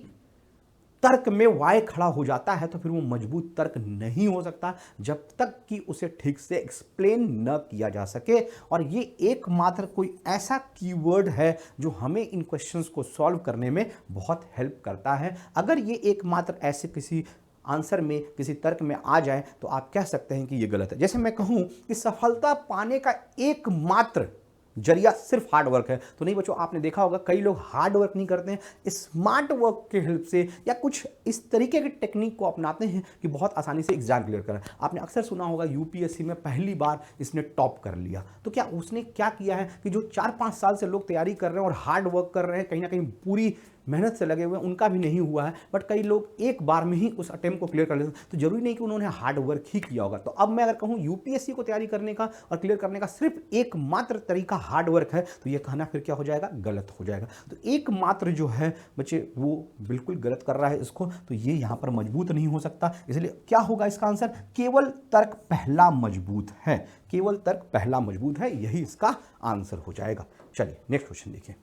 तर्क में वाई खड़ा हो जाता है तो फिर वो मजबूत तर्क नहीं हो सकता जब तक कि उसे ठीक से एक्सप्लेन न किया जा सके। और ये एकमात्र कोई ऐसा कीवर्ड है जो हमें इन क्वेश्चंस को सॉल्व करने में बहुत हेल्प करता है। अगर ये एकमात्र ऐसे किसी आंसर में, किसी तर्क में आ जाए तो आप कह सकते हैं कि ये गलत है। जैसे मैं कहूं कि सफलता पाने का एकमात्र जरिया सिर्फ हार्ड वर्क है, तो नहीं बच्चों, आपने देखा होगा कई लोग हार्ड वर्क नहीं करते हैं, स्मार्ट वर्क के हेल्प से या कुछ इस तरीके की टेक्निक को अपनाते हैं कि बहुत आसानी से एग्जाम क्लियर करें। आपने अक्सर सुना होगा यूपीएससी में पहली बार इसने टॉप कर लिया। तो क्या उसने क्या किया है कि जो 4-5 साल से लोग तैयारी कर रहे हैं और हार्ड वर्क कर रहे हैं, कहीं ना कहीं पूरी मेहनत से लगे हुए हैं, उनका भी नहीं हुआ है, बट कई लोग एक बार में ही उस अटेम्प्ट को क्लियर कर लेते हैं। तो जरूरी नहीं कि उन्होंने हार्ड वर्क ही किया होगा। तो अब मैं अगर कहूं यूपीएससी को तैयारी करने का और क्लियर करने का सिर्फ एकमात्र तरीका हार्ड वर्क है, तो ये कहना फिर क्या हो जाएगा, गलत हो जाएगा। तो एकमात्र जो है बच्चे वो बिल्कुल गलत कर रहा है इसको, तो ये यहां पर मजबूत नहीं हो सकता। इसलिए क्या होगा इसका आंसर, केवल तर्क पहला मजबूत है, केवल तर्क पहला मजबूत है, यही इसका आंसर हो जाएगा। चलिए नेक्स्ट क्वेश्चन देखिए।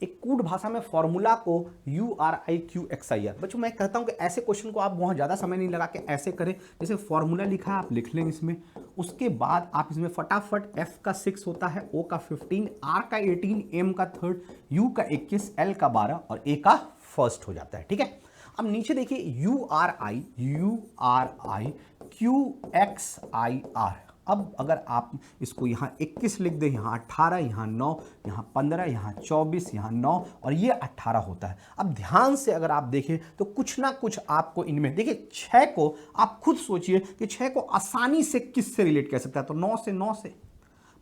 एक कूट भाषा में फॉर्मूला को URIQXIR, बच्चों मैं कहता हूं कि ऐसे क्वेश्चन को आप बहुत ज़्यादा समय नहीं लगा के ऐसे करें। जैसे फॉर्मूला लिखा है आप लिख लें इसमें, उसके बाद आप इसमें फटाफट F का 6 होता है, O का 15, R का 18, M का 3, U का 21, L का 12 और A का 1 हो जाता है। ठीक है, अब नीचे देखिए URIQXIR। अब अगर आप इसको यहाँ 21 लिख दें, यहाँ 18, यहाँ 9, यहाँ 15, यहाँ 24, यहाँ 9 और ये 18 होता है। अब ध्यान से अगर आप देखें तो कुछ ना कुछ आपको इनमें, देखिए 6 को आप खुद सोचिए कि 6 को आसानी से किससे रिलेट कर सकता है, तो 9 से,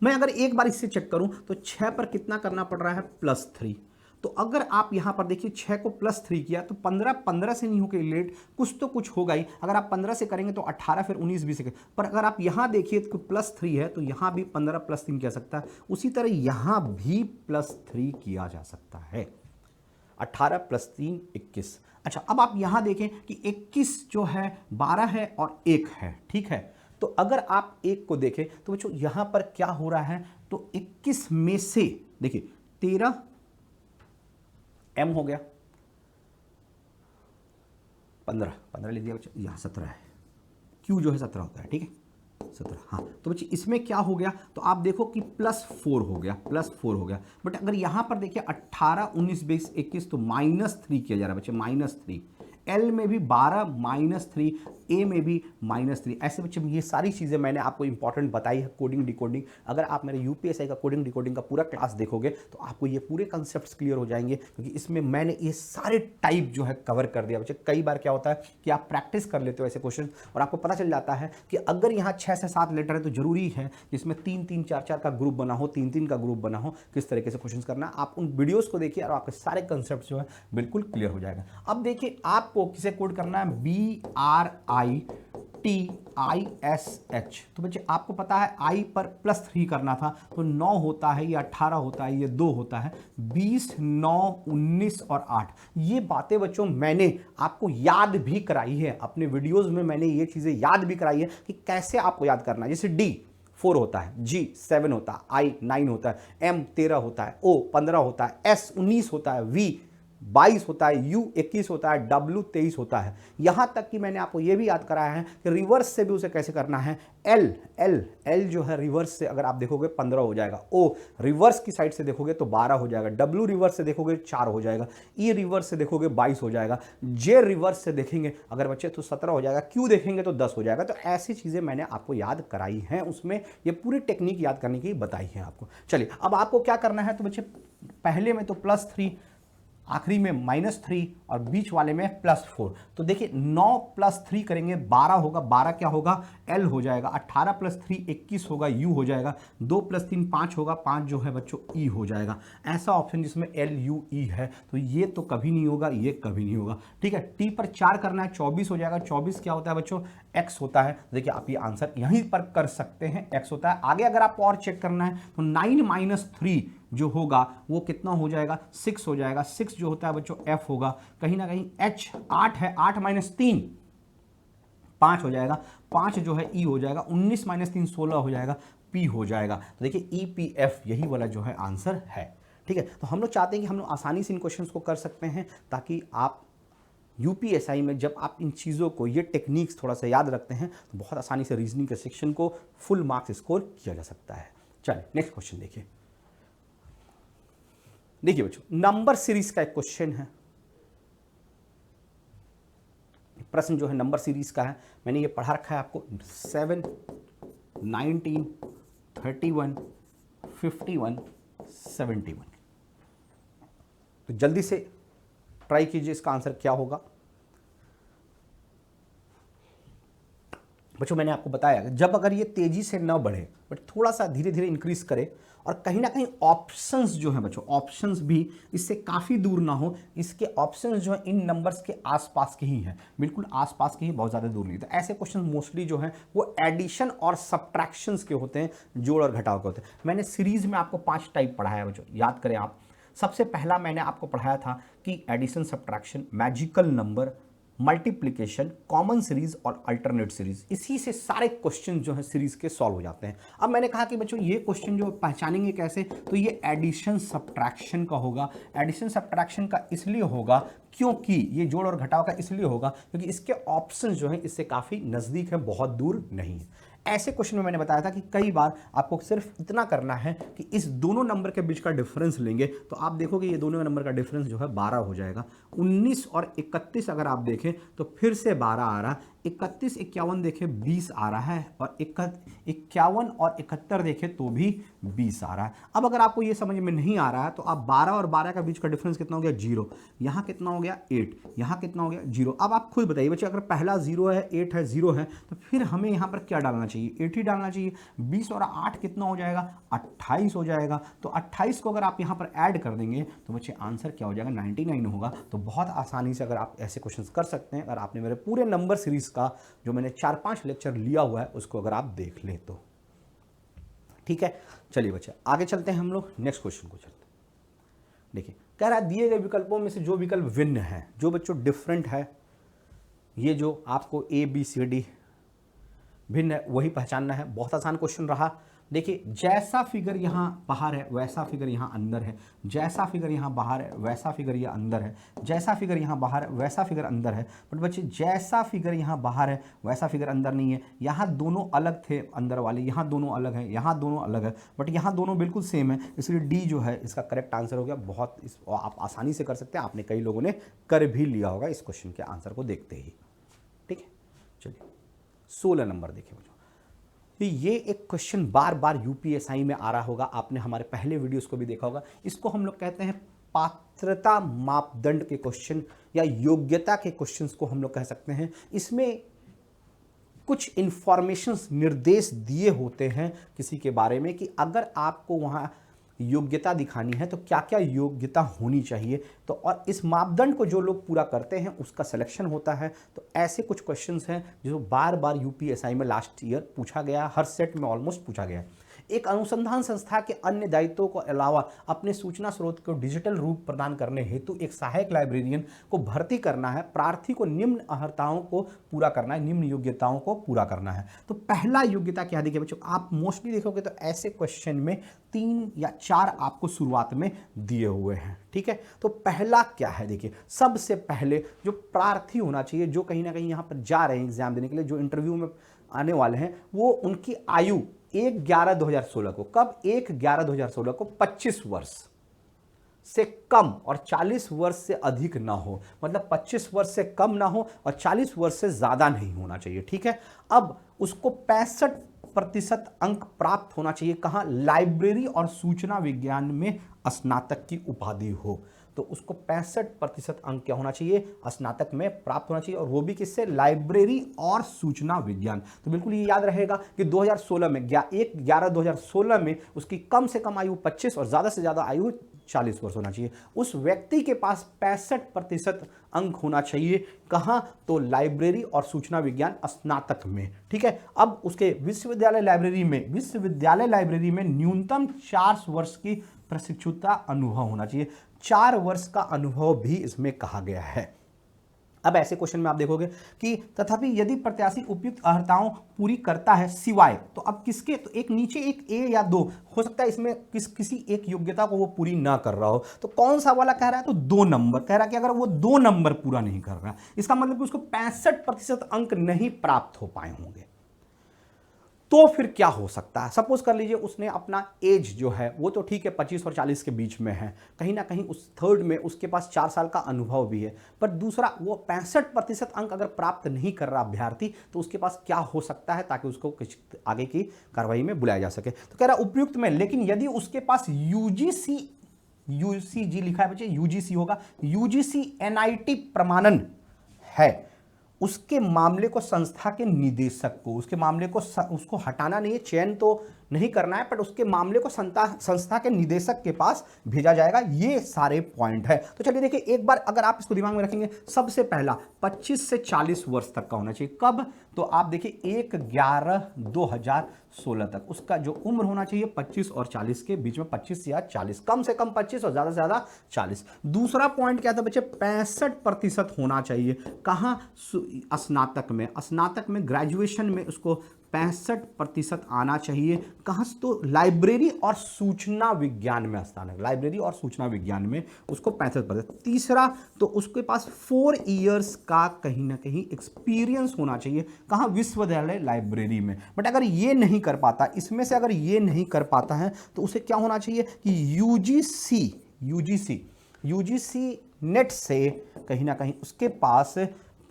मैं अगर एक बार इससे चेक करूं तो 6 पर कितना करना पड़ रहा है, +3। तो अगर आप यहां पर देखिए 6 को +3 किया तो 15 से नहीं होकर लेट, कुछ तो कुछ होगा ही। अगर आप 15 से करेंगे तो 18, फिर 19, 20 से, पर अगर आप यहां देखिए तो +3 है तो यहां भी 15 + 3 किया सकता है। उसी तरह यहां भी +3 किया जा सकता है। 18 + 3 21। अच्छा, अब आप यहां देखें कि 21 जो है 12 है और 1 है, ठीक है। तो अगर आप 1 को देखें तो बच्चों यहां पर क्या हो रहा है, तो 21 में से देखिए 13 M हो गया, 15 ले दिया बच्चों, यहां 17 है, Q जो है 17 होता है, ठीक है 17। हाँ, तो बच्चे इसमें क्या हो गया, तो आप देखो कि +4 हो गया, +4 हो गया। बट अगर यहां पर देखिए 18 19 20 21 तो -3 किया जा रहा है बच्चे, -3। L में भी 12 -3, A में भी -3। ऐसे बच्चे ये सारी चीज़ें मैंने आपको इंपॉर्टेंट बताई है, कोडिंग डिकोडिंग। अगर आप मेरे यूपीएससी का कोडिंग डिकोडिंग का पूरा क्लास देखोगे तो आपको ये पूरे कंसेप्ट्स क्लियर हो जाएंगे, क्योंकि इसमें मैंने ये सारे टाइप जो है कवर कर दिया बच्चे। कई बार क्या होता है कि आप प्रैक्टिस कर लेते हो ऐसे क्वेश्चन और आपको पता चल जाता है कि अगर यहाँ 6 से 7 लेटर है तो जरूरी है जिसमें 3-3 4-4 का ग्रुप बना हो, 3-3 का ग्रुप बना हो, किस तरीके से क्वेश्चन करना है। आप उन वीडियोस को देखिए और आपके सारे कंसेप्ट जो है बिल्कुल क्लियर हो जाएगा। अब देखिए आपको किसे कोड करना है, BRITISH। तो बच्चे आपको पता है I पर +3 करना था, तो 9 होता है, ये 18 होता है, ये 2 होता है, 20 9 19 और 8। ये बातें बच्चों मैंने आपको याद भी कराई है, अपने वीडियोस में मैंने ये चीजें याद भी कराई है कि कैसे आपको याद करना है। जैसे D 4 होता है, G 7 होता है, I 9 होता है, M 13 होता है, O 15 होता है, S 19 होता है, V 22 होता है, U 21 होता है, W 23 होता है। यहां तक कि मैंने आपको यह भी याद कराया है कि रिवर्स से भी उसे कैसे करना है। L जो है रिवर्स से अगर आप देखोगे 15 हो जाएगा, O रिवर्स की साइड से देखोगे तो 12 हो जाएगा, W रिवर्स से देखोगे 4 हो जाएगा, E रिवर्स से देखोगे 22 हो जाएगा, J रिवर्स से देखेंगे अगर बच्चे तो 17 हो जाएगा, Q देखेंगे तो 10 हो जाएगा। तो ऐसी चीजें मैंने आपको याद कराई हैं, उसमें ये पूरी टेक्निक याद करने की बताई है आपको। चलिए अब आपको क्या करना है, तो बच्चे पहले में तो +3, आखिरी में -3 और बीच वाले में +4। तो देखिए 9 + 3 करेंगे 12 होगा, 12 क्या होगा, L हो जाएगा, 18 + 3 21 होगा, U हो जाएगा, 2 + 3 5 होगा, 5 जो है बच्चों E हो जाएगा। ऐसा ऑप्शन जिसमें LUE है, तो ये तो कभी नहीं होगा, ये कभी नहीं होगा, ठीक है। T पर 4 करना है, 24 हो जाएगा, 24 क्या होता है बच्चों, X होता है। देखिए आप ये आंसर यहीं पर कर सकते हैं, X होता है। आगे अगर आपको और चेक करना है तो 9 - 3 जो होगा वो कितना हो जाएगा, 6 हो जाएगा। 6 जो होता है बच्चों F होगा, कहीं ना कहीं H 8 है, 8 - 3 5 हो जाएगा, 5 जो है E हो जाएगा, 19 - 3 16 हो जाएगा, P हो जाएगा। तो देखिए EPF यही वाला जो है आंसर है, ठीक है। तो हम लोग चाहते हैं कि हम लोग आसानी से इन क्वेश्चंस को कर सकते हैं, ताकि आप यूपीएसआई में जब आप इन चीज़ों को, ये टेक्निक्स थोड़ा सा याद रखते हैं तो बहुत आसानी से रीजनिंग के सेक्शन को फुल मार्क्स स्कोर किया जा सकता है। चलिए नेक्स्ट क्वेश्चन देखिए। देखिए बच्चों, नंबर सीरीज का एक क्वेश्चन है। प्रश्न जो है नंबर सीरीज का है, मैंने ये पढ़ा रखा है आपको। 7 19 31 51 71। तो जल्दी से ट्राई कीजिए इसका आंसर क्या होगा। बच्चों मैंने आपको बताया जब अगर ये तेजी से न बढ़े बट थोड़ा सा धीरे धीरे इंक्रीज करे, और कहीं ना कहीं ऑप्शंस जो है बच्चों, ऑप्शंस भी इससे काफ़ी दूर ना हो, इसके ऑप्शंस जो है इन नंबर्स के आसपास के ही हैं, बिल्कुल आसपास के ही, बहुत ज़्यादा दूर नहीं। तो ऐसे क्वेश्चन मोस्टली जो हैं वो एडिशन और सब्ट्रैक्शंस के होते हैं, जोड़ और घटाव के होते हैं। मैंने सीरीज में आपको 5 टाइप पढ़ाया बच्चों, याद करें आप। सबसे पहला मैंने आपको पढ़ाया था कि addition, subtraction, magical number, multiplication, common series और अल्टरनेट सीरीज। इसी से सारे क्वेश्चन जो है सीरीज के सॉल्व हो जाते हैं। अब मैंने कहा कि बच्चों ये क्वेश्चन जो पहचानेंगे कैसे, तो ये एडिशन सब्ट्रैक्शन का होगा। एडिशन सब्ट्रैक्शन का इसलिए होगा क्योंकि ये जोड़ और घटाव का इसलिए होगा क्योंकि इसके ऑप्शन जो है इससे काफ़ी नज़दीक है, बहुत दूर नहीं है। ऐसे क्वेश्चन में मैंने बताया था कि कई बार आपको सिर्फ इतना करना है कि इस दोनों नंबर के बीच का डिफरेंस लेंगे, तो आप देखोगे ये दोनों नंबर का डिफरेंस जो है 12 हो जाएगा। 19 और 31 अगर आप देखें तो फिर से 12 आ रहा, 31 51 देखे 20 आ रहा है, और 51 और 71 देखे तो भी 20 आ रहा है। अब अगर आपको ये समझ में नहीं आ रहा है तो आप 12 और 12 का बीच का डिफरेंस कितना हो गया 0, यहाँ कितना हो गया 8, यहाँ कितना हो गया 0। अब आप खुद बताइए बच्चे, अगर पहला 0 है 8 है 0 है तो फिर हमें यहाँ पर क्या डालना चाहिए, 8 ही डालना चाहिए। 20 और 8 कितना हो जाएगा 28 हो जाएगा। तो 28 को अगर आप यहाँ पर ऐड कर देंगे तो बच्चे आंसर क्या हो जाएगा 99 होगा। तो बहुत आसानी से अगर आप ऐसे क्वेश्चंस कर सकते हैं, अगर आपने मेरे पूरे नंबर सीरीज का जो मैंने 4-5 लेक्चर लिया हुआ है उसको अगर आप देख लें तो। ठीक है, चलिए बच्चे आगे चलते हैं, हम लोग नेक्स्ट क्वेश्चन को चलते हैं। देखिए कह रहा है दिए गए विकल्पों में से जो विकल्प भिन्न है, जो बच्चों डिफरेंट है, ये जो आपको ABCD भिन्न है वही पहचानना है। बहुत आसान क्वेश्चन रहा। देखिए जैसा फिगर यहाँ बाहर है वैसा फिगर यहाँ अंदर है, जैसा फिगर यहाँ बाहर है वैसा फिगर ये अंदर है, जैसा फिगर यहाँ बाहर है वैसा फिगर अंदर है। बट बच्चे जैसा फिगर यहाँ बाहर है वैसा फिगर अंदर नहीं है। यहाँ दोनों अलग थे अंदर वाले, यहाँ दोनों अलग हैं, यहाँ दोनों अलग है, बट यहाँ दोनों बिल्कुल सेम है, इसलिए डी जो है इसका करेक्ट आंसर हो गया। बहुत आप आसानी से कर सकते हैं, आपने कई लोगों ने कर भी लिया होगा इस क्वेश्चन के आंसर को देखते ही। ठीक है, चलिए 16 नंबर देखिए बच्चों। तो ये एक क्वेश्चन बार बार यूपीएसआई में आ रहा होगा, आपने हमारे पहले वीडियोस को भी देखा होगा। इसको हम लोग कहते हैं पात्रता मापदंड के क्वेश्चन या योग्यता के क्वेश्चंस को हम लोग कह सकते हैं। इसमें कुछ इंफॉर्मेशंस निर्देश दिए होते हैं किसी के बारे में कि अगर आपको वहाँ योग्यता दिखानी है तो क्या क्या योग्यता होनी चाहिए। तो और इस मापदंड को जो लोग पूरा करते हैं उसका सिलेक्शन होता है। तो ऐसे कुछ क्वेश्चंस हैं जो बार बार यूपीएसआई में लास्ट ईयर पूछा गया, हर सेट में ऑलमोस्ट पूछा गया। एक अनुसंधान संस्था के अन्य दायित्वों को अलावा अपने सूचना स्रोत को डिजिटल रूप प्रदान करने हेतु एक सहायक लाइब्रेरियन को भर्ती करना है। प्रार्थी को निम्न अर्हताओं को पूरा करना है, निम्न योग्यताओं को पूरा करना है। तो पहला योग्यता क्या देखिए बच्चों, आप मोस्टली देखोगे तो ऐसे क्वेश्चन में 3 या 4 आपको शुरुआत में दिए हुए हैं। ठीक है, तो पहला क्या है देखिए, सबसे पहले जो प्रार्थी होना चाहिए, जो कहीं ना कहीं यहाँ पर जा रहे हैं एग्जाम देने के लिए, जो इंटरव्यू में आने वाले हैं, वो उनकी आयु 1/11/2016 को, कब 1/11/2016 को 25 वर्ष से कम और 40 वर्ष से अधिक ना हो। मतलब 25 वर्ष से कम ना हो और 40 वर्ष से ज्यादा नहीं होना चाहिए। ठीक है, अब उसको 65% अंक प्राप्त होना चाहिए। कहां, लाइब्रेरी और सूचना विज्ञान में स्नातक की उपाधि हो। तो उसको 65% अंक क्या होना चाहिए, स्नातक में प्राप्त होना चाहिए, और वो भी किससे, लाइब्रेरी और सूचना विज्ञान। तो बिल्कुल ये याद रहेगा कि 2016 में 1/11/2016 में उसकी कम से कम आयु 25 और ज्यादा से ज्यादा आयु 40 वर्ष होना चाहिए। उस व्यक्ति के पास 65% अंक होना चाहिए। कहां, तो लाइब्रेरी और सूचना विज्ञान स्नातक में। ठीक है, अब उसके विश्वविद्यालय लाइब्रेरी में न्यूनतम 4 वर्ष की प्रशिक्षुता अनुभव होना चाहिए। 4 वर्ष का अनुभव भी इसमें कहा गया है। अब ऐसे क्वेश्चन में आप देखोगे कि तथापि यदि प्रत्याशी उपयुक्त अर्हताओं पूरी करता है सिवाय, तो अब किसके, तो एक नीचे एक ए या 2 हो सकता है, इसमें किसी एक योग्यता को वो पूरी ना कर रहा हो। तो कौन सा वाला कह रहा है, तो 2 नंबर कह रहा है कि अगर वो 2 नंबर पूरा नहीं कर रहा, इसका मतलब कि उसको 65% अंक नहीं प्राप्त हो पाए होंगे। तो फिर क्या हो सकता है, सपोज कर लीजिए उसने अपना एज जो है वो तो ठीक है 25 और 40 के बीच में है, कहीं ना कहीं उस थर्ड में उसके पास 4 साल का अनुभव भी है, पर दूसरा वो 65% अंक अगर प्राप्त नहीं कर रहा अभ्यर्थी, तो उसके पास क्या हो सकता है ताकि उसको कुछ आगे की कार्रवाई में बुलाया जा सके। तो कह रहा उपयुक्त में, लेकिन यदि उसके पास यूजीसी लिखा है बच्चे, यूजीसी होगा, यूजीसी NIT प्रमाणन है, उसके मामले को संस्था के निदेशक को, उसके मामले को उसको हटाना नहीं है, चयन तो नहीं करना है, पर उसके मामले को संस्था के निदेशक के पास भेजा जाएगा। ये सारे पॉइंट है। तो चलिए देखिए एक बार अगर आप इसको दिमाग में रखेंगे, सबसे पहला 25 से 40 वर्ष तक का होना चाहिए। कब, तो आप देखिए 1/11/2016 तक उसका जो उम्र होना चाहिए 25 और 40 के बीच में, 25 या 40, कम से कम 25 और ज्यादा से ज्यादा 40। दूसरा पॉइंट क्या था बच्चे, 65% होना चाहिए। कहां, स्नातक में ग्रेजुएशन में उसको 65% आना चाहिए। कहां से, तो लाइब्रेरी और सूचना विज्ञान में स्नातक, लाइब्रेरी और सूचना विज्ञान में उसको 65%। तीसरा, तो उसके पास 4 इयर्स का कहीं ना कहीं एक्सपीरियंस होना चाहिए। कहां, विश्वविद्यालय लाइब्रेरी में। बट अगर ये नहीं कर पाता, इसमें से अगर ये नहीं कर पाता है, तो उसे क्या होना चाहिए कि यूजीसी नेट से कहीं ना कहीं उसके पास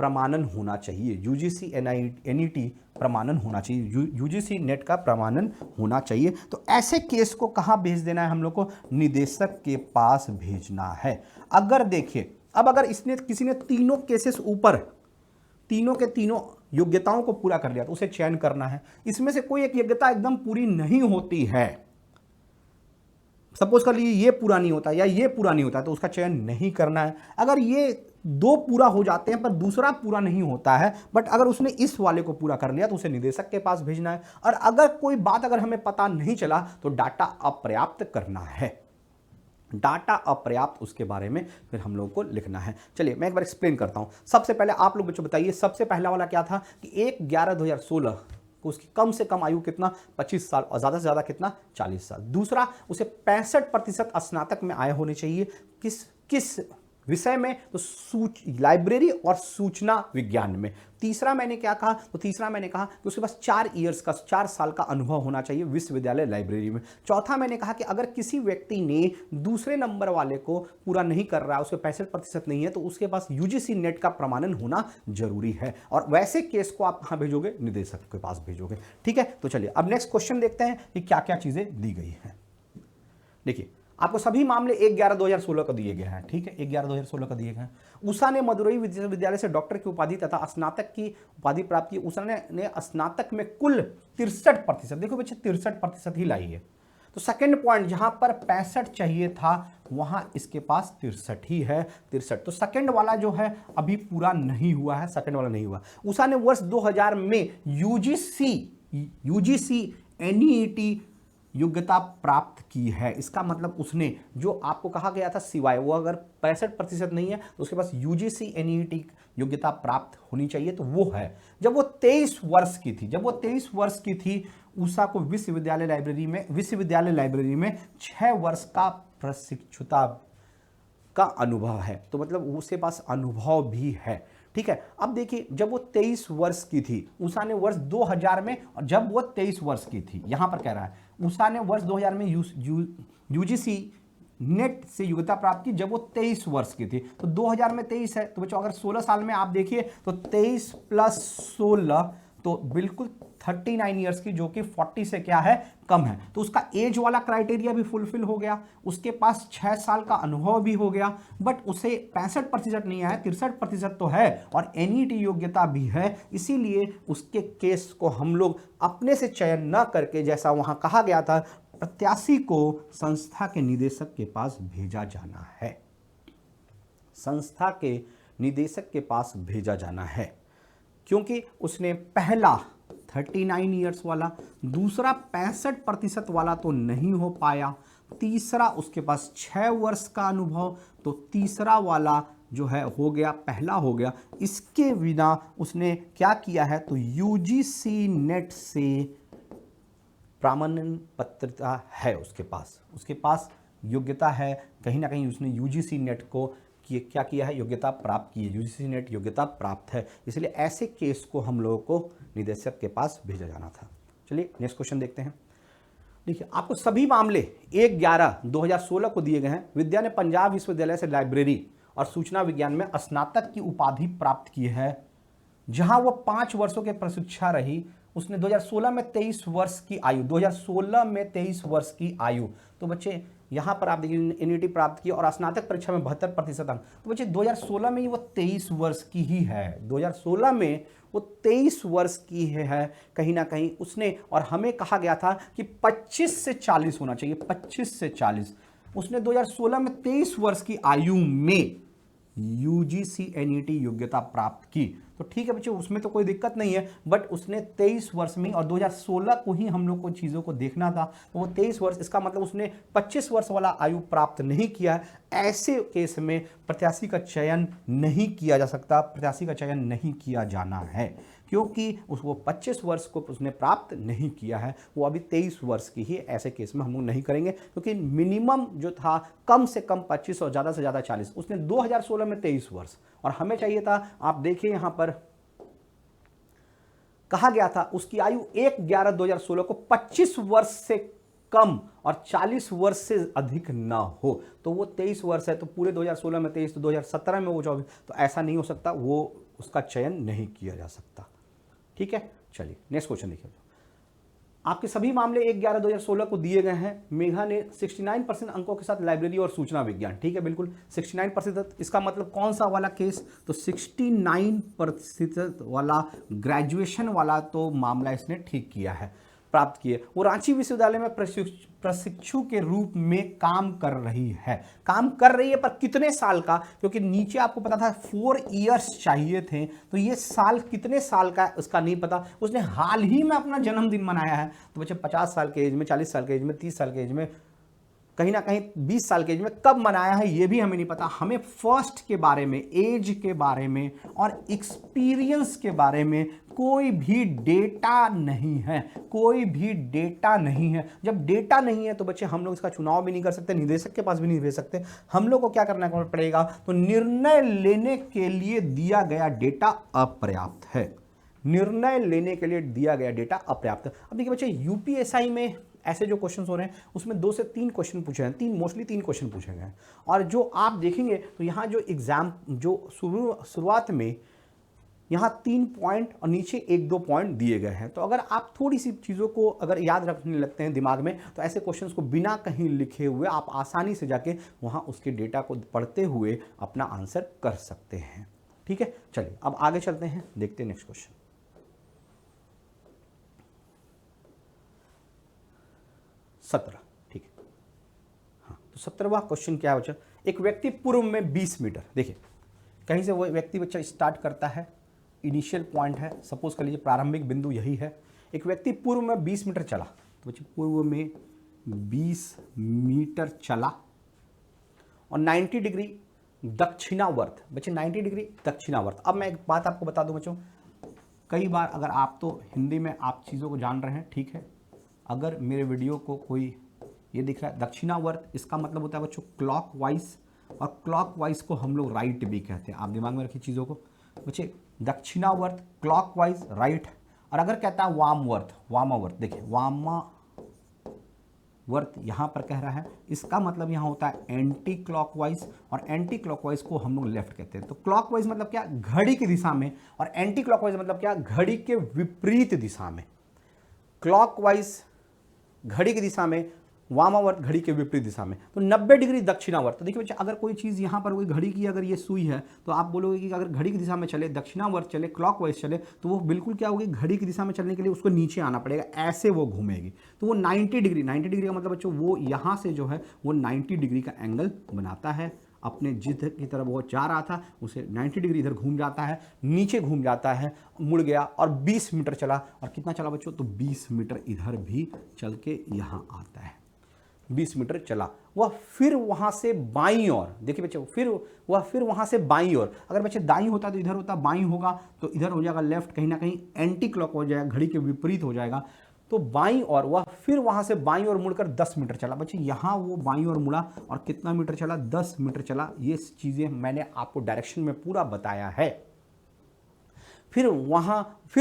प्रमाणन होना चाहिए, यूजीसी एनईटी प्रमाणन होना चाहिए, यूजीसी नेट का प्रमाणन होना चाहिए। तो ऐसे केस को कहाँ भेज देना है हम लोग को? निदेशक के पास भेजना है। अगर देखिए, अब अगर इसने किसी ने तीनों केसेस ऊपर तीनों के तीनों योग्यताओं को पूरा कर लिया तो उसे चयन करना है। इसमें से कोई एक योग्यता एकदम पूरी नहीं होती है, सपोज कर लीजिए ये पूरा नहीं होता या ये पूरा नहीं होता, तो उसका चयन नहीं करना है। अगर ये दो पूरा हो जाते हैं पर दूसरा पूरा नहीं होता है, बट अगर उसने इस वाले को पूरा कर लिया तो उसे निदेशक के पास भेजना है। और अगर कोई बात अगर हमें पता नहीं चला तो डाटा अपर्याप्त करना है, डाटा अपर्याप्त, उसके बारे में फिर हम लोगों को लिखना है। चलिए मैं एक बार एक्सप्लेन करता हूं। सबसे पहले आप लोग बच्चों बताइए, सबसे पहला वाला क्या था कि 1/11/2016 को उसकी कम से कम आयु कितना 25 साल और ज़्यादा से ज़्यादा कितना 40 साल। दूसरा, उसे 65% स्नातक में आय होने चाहिए। किस विषय में? तो लाइब्रेरी और सूचना विज्ञान में। तीसरा मैंने क्या कहा? तो तीसरा मैंने कहा कि उसके पास 4 साल का अनुभव होना चाहिए विश्वविद्यालय लाइब्रेरी में। चौथा मैंने कहा कि अगर किसी व्यक्ति ने दूसरे नंबर वाले को पूरा नहीं कर रहा है, उसके 65% नहीं है, तो उसके पास यूजीसी नेट का प्रमाणन होना जरूरी है। और वैसे केस को आप कहाँ भेजोगे? निदेशक के पास भेजोगे। ठीक है, तो चलिए अब नेक्स्ट क्वेश्चन देखते हैं कि क्या क्या चीजें दी गई हैं। देखिए, आपको सभी मामले 1/11/2016 को दिए गए हैं। ठीक है, 1/11/2016 को दिए गए हैं। उषा ने मदुरई विश्वविद्यालय से डॉक्टर की उपाधि तथा स्नातक की उपाधि प्राप्त की। उषा ने स्नातक में कुल 63%, देखो बच्चे 63% ही लाई है। तो सेकंड पॉइंट, जहां पर 65 चाहिए था वहां इसके पास 63 ही है, 63। तो सेकंड वाला जो है अभी पूरा नहीं हुआ है, सेकंड वाला नहीं हुआ। उषा ने वर्ष 2000 में यूजीसी एनईटी योग्यता प्राप्त की है। इसका मतलब उसने जो आपको कहा गया था सिवाय, वो अगर 65% नहीं है तो उसके पास यूजीसी एनईटी योग्यता प्राप्त होनी चाहिए, तो वो है। जब वो 23 वर्ष की थी उषा को विश्वविद्यालय लाइब्रेरी में 6 वर्ष का प्रशिक्षुता का अनुभव है, तो मतलब उसके पास अनुभव भी है। ठीक है, अब देखिए, जब वो 23 वर्ष की थी, उषा ने वर्ष 2000 में, और जब वो 23 वर्ष की थी, यहां पर कह रहा है उषा ने वर्ष 2000 में यूजीसी नेट से योग्यता प्राप्त की जब वो 23 वर्ष की थी। तो 2000 में 23 है, तो बच्चों अगर 16 साल में आप देखिए तो 23 + 16 तो बिल्कुल 39 ईयर्स की, जो कि 40 से क्या है, कम है। तो उसका एज वाला क्राइटेरिया भी फुलफिल हो गया, उसके पास 6 साल का अनुभव भी हो गया, बट उसे 65% नहीं आया, 63% तो है, और एनईटी योग्यता भी है। इसीलिए उसके केस को हम लोग अपने से चयन न करके, जैसा वहां कहा गया था, प्रत्याशी को संस्था के निदेशक के पास भेजा जाना है, संस्था के निदेशक के पास भेजा जाना है, क्योंकि उसने पहला 39 ईयर्स वाला, दूसरा 65% वाला तो नहीं हो पाया, तीसरा उसके पास 6 वर्ष का अनुभव, तो तीसरा वाला जो है हो गया, पहला हो गया। इसके बिना उसने क्या किया है, तो यूजीसी नेट से प्रमाणन पत्रता है उसके पास योग्यता है, कहीं ना कहीं उसने यूजीसी नेट को क्या किया है, योग्यता प्राप्त की है, यूजीसी नेट योग्यता प्राप्त है। इसलिए ऐसे केस को हम लोगों को निदेशक के पास भेजा जाना था। चलिए नेक्स्ट क्वेश्चन देखते हैं। देखिए, आपको सभी मामले 1/11/2016 को दिए गए हैं। विद्या ने पंजाब विश्वविद्यालय से लाइब्रेरी और सूचना विज्ञान में स्नातक की उपाधि प्राप्त की है, जहां वो 5 वर्षों के प्रशिक्षा रही। उसने 2016 में 23 वर्ष की आयु, 2016 में 23 वर्ष की आयु, तो बच्चे यहां पर आप देखिए एनईटी प्राप्त की और स्नातक परीक्षा में 72% अंक, तो बच्चे 2016 में वो 23 वर्ष की ही है, 2016 में वो 23 वर्ष की है कहीं ना कहीं उसने। और हमें कहा गया था कि 25 से 40 होना चाहिए, 25 से 40। उसने 2016 में 23 वर्ष की आयु में यूजीसी एनईटी योग्यता प्राप्त की, तो ठीक है बच्चों, उसमें तो कोई दिक्कत नहीं है, बट उसने 23 वर्ष में, और 2016 को ही हम लोग को चीज़ों को देखना था, तो वो 23 वर्ष, इसका मतलब उसने 25 वर्ष वाला आयु प्राप्त नहीं किया है। ऐसे केस में प्रत्याशी का चयन नहीं किया जा सकता, प्रत्याशी का चयन नहीं किया जाना है, क्योंकि उसको 25 वर्ष को उसने प्राप्त नहीं किया है, वो अभी 23 वर्ष की ही। ऐसे केस में हम लोग नहीं करेंगे, क्योंकि मिनिमम जो था कम से कम 25 और ज़्यादा से ज़्यादा 40। उसने 2016 में 23 वर्ष, और हमें चाहिए था, आप देखिए यहाँ पर कहा गया था उसकी आयु 1/11/2016 को 25 वर्ष से कम और 40 वर्ष से अधिक ना हो, तो वो 23 वर्ष है, तो पूरे 2016 में 23, तो 2017 में वो 24, तो ऐसा नहीं हो सकता, वो उसका चयन नहीं किया जा सकता। ठीक है, चलिए नेक्स्ट क्वेश्चन देखिए। आपके सभी मामले 1/11/2016 को दिए गए हैं। मेघा ने 69% अंकों के साथ लाइब्रेरी और सूचना विज्ञान, ठीक है बिल्कुल 69%। इसका मतलब कौन सा वाला केस, तो 69% वाला ग्रेजुएशन वाला तो मामला इसने ठीक किया है, प्राप्त किए। वो रांची विश्वविद्यालय में प्रशिक्षु के रूप में काम कर रही है। काम कर रही है पर कितने साल का, क्योंकि नीचे आपको पता था 4 इयर्स चाहिए थे, तो ये साल कितने साल का उसका नहीं पता। उसने हाल ही में अपना जन्मदिन मनाया है, तो बच्चे 50 साल के एज में, 40 साल के एज में, 30 साल के एज में, कहीं ना कहीं 20 साल के एज में कब मनाया है ये भी हमें नहीं पता। हमें फर्स्ट के बारे में, एज के बारे में और एक्सपीरियंस के बारे में कोई भी डेटा नहीं है, कोई भी डेटा नहीं है। जब डेटा नहीं है तो बच्चे हम लोग इसका चुनाव भी नहीं कर सकते, निदेशक के पास भी नहीं भेज सकते। हम लोग को क्या करना पड़ेगा, तो निर्णय लेने के लिए दिया गया डेटा अपर्याप्त है। निर्णय लेने के लिए दिया गया डेटा अपर्याप्त है। अब देखिए बच्चे यूपीएसआई में ऐसे जो क्वेश्चन हो रहे हैं उसमें 2 से 3 क्वेश्चन पूछे हैं, मोस्टली 3 क्वेश्चन पूछे गए हैं। और जो आप देखेंगे तो यहाँ जो एग्जाम जो शुरुआत में यहाँ 3 पॉइंट और नीचे 1-2 पॉइंट दिए गए हैं। तो अगर आप थोड़ी सी चीज़ों को अगर याद रखने लगते हैं दिमाग में, तो ऐसे क्वेश्चंस को बिना कहीं लिखे हुए आप आसानी से जाके वहाँ उसके डेटा को पढ़ते हुए अपना आंसर कर सकते हैं। ठीक है, चलिए अब आगे चलते हैं, देखते हैं नेक्स्ट क्वेश्चन। 17, ठीक है। हाँ, तो 17वां क्वेश्चन क्या है बच्चा, एक व्यक्ति पूर्व में 20 मीटर, देखिए कहीं से वो व्यक्ति बच्चा स्टार्ट करता है, इनिशियल पॉइंट है, सपोज कर लीजिए प्रारंभिक बिंदु यही है। एक व्यक्ति पूर्व में 20 मीटर चला, तो बच्चे पूर्व में 20 मीटर चला और 90 डिग्री दक्षिणावर्त, बच्चे 90 डिग्री दक्षिणावर्त। अब मैं एक बात आपको बता दूं बच्चों, कई बार अगर आप तो हिंदी में आप चीज़ों को जान रहे हैं, ठीक है, अगर मेरे वीडियो को कोई ये दिख रहा है दक्षिणावर्त, इसका मतलब होता है बच्चों क्लॉकवाइज, और क्लॉकवाइज को हम लोग राइट भी कहते हैं। आप दिमाग में रखिए चीज़ों को बच्चे, दक्षिणावर्त क्लॉकवाइज राइट। और अगर कहता है वामवर्त, वामावर्त, देखिए वामावर्त यहाँ पर कह रहा है, इसका मतलब यहाँ होता है एंटी क्लॉकवाइज, और एंटी क्लॉकवाइज को हम लोग लेफ्ट कहते हैं। तो क्लॉकवाइज मतलब क्या, घड़ी की दिशा में, और एंटी क्लॉकवाइज मतलब क्या, घड़ी के विपरीत दिशा में। क्लॉकवाइज घड़ी की दिशा में, वामावर्त घड़ी के विपरीत दिशा में। तो 90 डिग्री दक्षिणावर्त। तो देखिए बच्चे, अगर कोई चीज़ यहाँ पर कोई घड़ी की अगर ये सुई है, तो आप बोलोगे कि अगर घड़ी की दिशा में चले, दक्षिणावर्त चले, क्लॉकवाइज चले, तो वो बिल्कुल क्या होगी, घड़ी की दिशा में चलने के लिए उसको नीचे आना पड़ेगा, ऐसे वो घूमेगी। तो वो 90 डिग्री, 90 डिग्री का मतलब बच्चों वो यहाँ से जो है वो 90 डिग्री का एंगल बनाता है। अपने जिद की तरफ वो जा रहा था, उसे 90 डिग्री इधर घूम जाता है, नीचे घूम जाता है, मुड़ गया और 20 मीटर चला। और कितना चला बच्चों, तो 20 मीटर इधर भी चल के यहाँ आता है, 20 मीटर चला। वह फिर वहाँ से बाईं ओर, देखिए बच्चे, फिर वहाँ से बाईं ओर, अगर बच्चे दाईं होता तो इधर होता, बाईं होगा तो इधर हो जाएगा लेफ्ट, कहीं ना कहीं एंटी क्लॉक हो जाएगा, घड़ी के विपरीत हो जाएगा। तो बाईं ओर, वह फिर वहाँ से बाईं ओर मुड़कर 10 मीटर चला। बच्चे यहाँ वो बाईं ओर मुड़ा और कितना मीटर चला, 10 मीटर चला। ये चीज़ें मैंने आपको डायरेक्शन में पूरा बताया है। फिर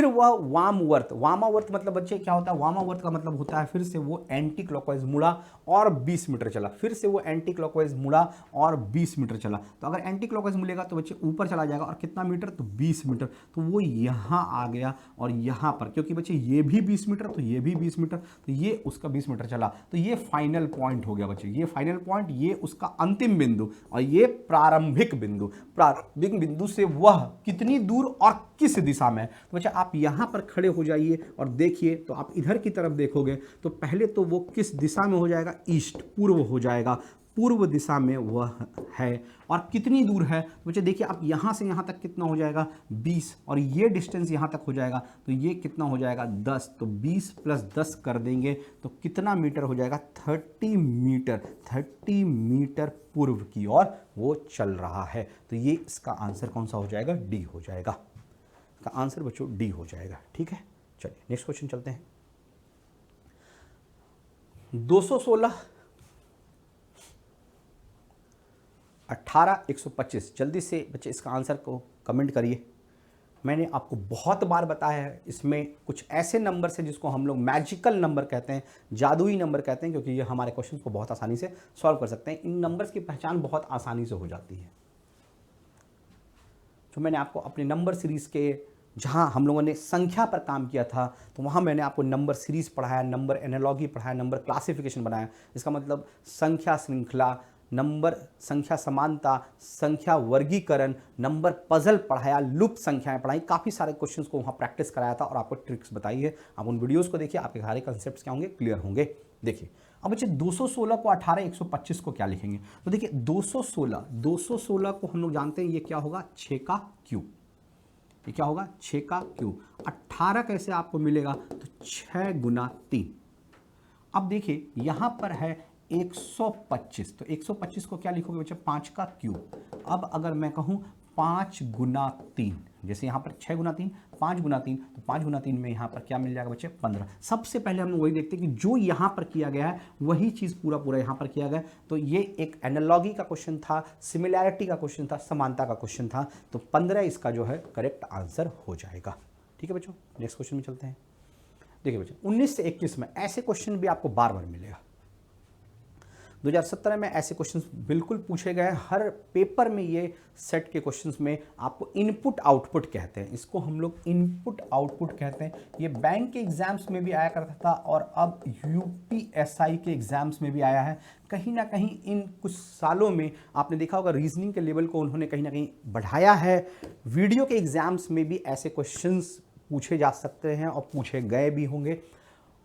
वह वामवर्त, वामावर्त मतलब बच्चे क्या होता है, वामावर्त का मतलब होता है फिर से वो एंटी क्लॉकवाइज मुड़ा और 20 मीटर चला, फिर से वो एंटी क्लॉकवाइज मुड़ा और 20 मीटर चला। तो अगर एंटी क्लॉकवाइज मुड़ेगा तो बच्चे ऊपर चला जाएगा, और कितना मीटर, तो 20 मीटर। तो वो यहाँ आ गया और यहाँ पर, क्योंकि बच्चे ये भी 20 मीटर तो ये भी 20 मीटर, तो ये उसका 20 मीटर चला। तो ये फाइनल पॉइंट हो गया बच्चे, ये फाइनल पॉइंट, ये उसका अंतिम बिंदु, और ये प्रारंभिक बिंदु। प्रारंभिक बिंदु से वह कितनी दूर और किस दिशा में। तो बच्चा आप यहाँ पर खड़े हो जाइए और देखिए, तो आप इधर की तरफ देखोगे तो पहले तो वो किस दिशा में हो जाएगा, ईस्ट, पूर्व हो जाएगा, पूर्व दिशा में वह है। और कितनी दूर है, तो बच्चे देखिए आप यहाँ से यहाँ तक कितना हो जाएगा, 20, और ये डिस्टेंस यहाँ तक हो जाएगा, तो ये कितना हो जाएगा, 10। तो 20 + 10 कर देंगे तो कितना मीटर हो जाएगा, 30 मीटर। 30 मीटर पूर्व की ओर वो चल रहा है। तो ये इसका आंसर कौन सा हो जाएगा, डी हो जाएगा। का आंसर बच्चों डी हो जाएगा। ठीक है, चलिए नेक्स्ट क्वेश्चन चलते हैं। 216 18 125, जल्दी से बच्चे इसका आंसर को कमेंट करिए। मैंने आपको बहुत बार बताया है, इसमें कुछ ऐसे नंबर हैं जिसको हम लोग मैजिकल नंबर कहते हैं, जादुई नंबर कहते हैं, क्योंकि ये हमारे क्वेश्चन को बहुत आसानी से सॉल्व कर सकते हैं। इन नंबर्स की पहचान बहुत आसानी से हो जाती है। जो मैंने आपको अपने नंबर सीरीज़ के जहाँ हम लोगों ने संख्या पर काम किया था, तो वहाँ मैंने आपको नंबर सीरीज़ पढ़ाया, नंबर एनालॉजी पढ़ाया, नंबर क्लासिफिकेशन बनाया। इसका मतलब संख्या श्रृंखला, नंबर संख्या समानता, संख्या वर्गीकरण, नंबर पजल पढ़ाया, लुप्त संख्याएं पढ़ाई, काफ़ी सारे क्वेश्चंस को वहाँ प्रैक्टिस कराया था और आपको ट्रिक्स बताई है। आप उन वीडियोस को देखिए, आपके सारे कंसेप्ट्स क्या होंगे, क्लियर होंगे। देखिए अब बच्चे 216 को 18 125 को क्या लिखेंगे, तो देखिए 216 को हम लोग जानते हैं ये क्या होगा, 6 का क्यूब। ये क्या होगा, 6 का क्यूब। 18 कैसे आपको मिलेगा, तो 6 गुना 3। अब देखिए यहां पर है 125, तो 125 को क्या लिखोगे बच्चे, 5 का क्यूब। अब अगर मैं कहूं 5 गुना 3, जैसे यहां पर 6 गुना 3, 5 गुना 3, तो 5 गुना 3 में यहां पर क्या मिल जाएगा बच्चे, 15। सबसे पहले हम वही देखते हैं कि जो यहां पर किया गया है वही चीज पूरा यहां पर किया गया। तो ये एक एनालॉजी का क्वेश्चन था, सिमिलैरिटी का क्वेश्चन था, समानता का क्वेश्चन था, तो 15 इसका जो है करेक्ट आंसर हो जाएगा। ठीक है बच्चों, नेक्स्ट क्वेश्चन में चलते हैं। देखिए बच्चों 19 से 21 में ऐसे क्वेश्चन भी आपको बार बार मिलेगा। 2017 में ऐसे क्वेश्चंस बिल्कुल पूछे गए। हर पेपर में ये सेट के क्वेश्चंस में आपको इनपुट आउटपुट कहते हैं, इसको हम लोग इनपुट आउटपुट कहते हैं। ये बैंक के एग्जाम्स में भी आया करता था और अब यूपीएसआई के एग्जाम्स में भी आया है। कहीं ना कहीं इन कुछ सालों में आपने देखा होगा रीजनिंग के लेवल को उन्होंने कहीं ना कहीं बढ़ाया है। वीडियो के एग्जाम्स में भी ऐसे क्वेश्चंस पूछे जा सकते हैं और पूछे गए भी होंगे,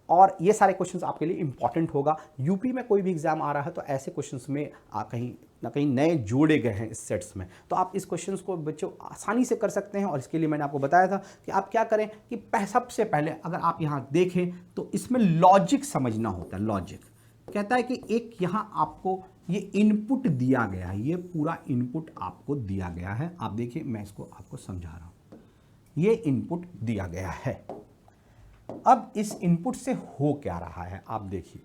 और ये सारे क्वेश्चंस आपके लिए इंपॉर्टेंट होगा। यूपी में कोई भी एग्जाम आ रहा है तो ऐसे क्वेश्चंस में कहीं ना कहीं नए जोड़े गए हैं इस सेट्स में, तो आप इस क्वेश्चंस को बच्चों आसानी से कर सकते हैं। और इसके लिए मैंने आपको बताया था कि आप क्या करें कि सबसे पहले अगर आप यहाँ देखें तो इसमें लॉजिक समझना होता है। लॉजिक कहता है कि एक यहाँ आपको ये इनपुट दिया गया है, ये पूरा इनपुट आपको दिया गया है। आप देखिए मैं इसको आपको समझा रहा हूँ, ये इनपुट दिया गया है। अब इस इनपुट से हो क्या रहा है आप देखिए,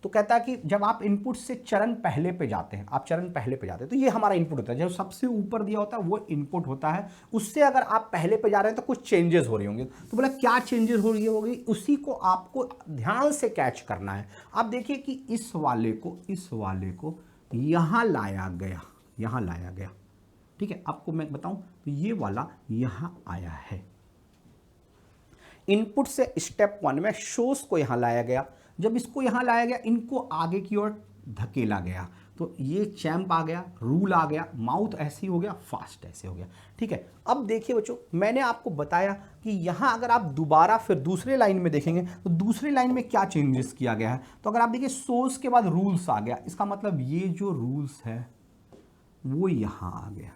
तो कहता है कि जब आप इनपुट से चरण पहले पे जाते हैं, आप चरण पहले पे जाते हैं तो ये हमारा इनपुट होता है। जो सबसे ऊपर दिया होता है वो इनपुट होता है। उससे अगर आप पहले पे जा रहे हैं तो कुछ चेंजेस हो रही होंगे, तो बोला क्या चेंजेस हो रही होगी, उसी को आपको ध्यान से कैच करना है। आप देखिए कि इस वाले को यहां लाया गया, यहां लाया गया। ठीक है, आपको मैं बताऊं तो ये वाला यहां आया है। इनपुट से स्टेप 1 में शोज को यहां लाया गया। जब इसको यहां लाया गया, इनको आगे की ओर धकेला गया, तो ये चैंप आ गया, रूल आ गया, माउथ ऐसे हो गया, फास्ट ऐसे हो गया। ठीक है, अब देखिए बच्चों मैंने आपको बताया कि यहां अगर आप दोबारा फिर दूसरे लाइन में देखेंगे तो दूसरी लाइन में क्या चेंजेस किया गया है। तो अगर आप देखिए सोर्स के बाद रूल्स आ गया, इसका मतलब ये जो रूल्स है वो यहां आ गया।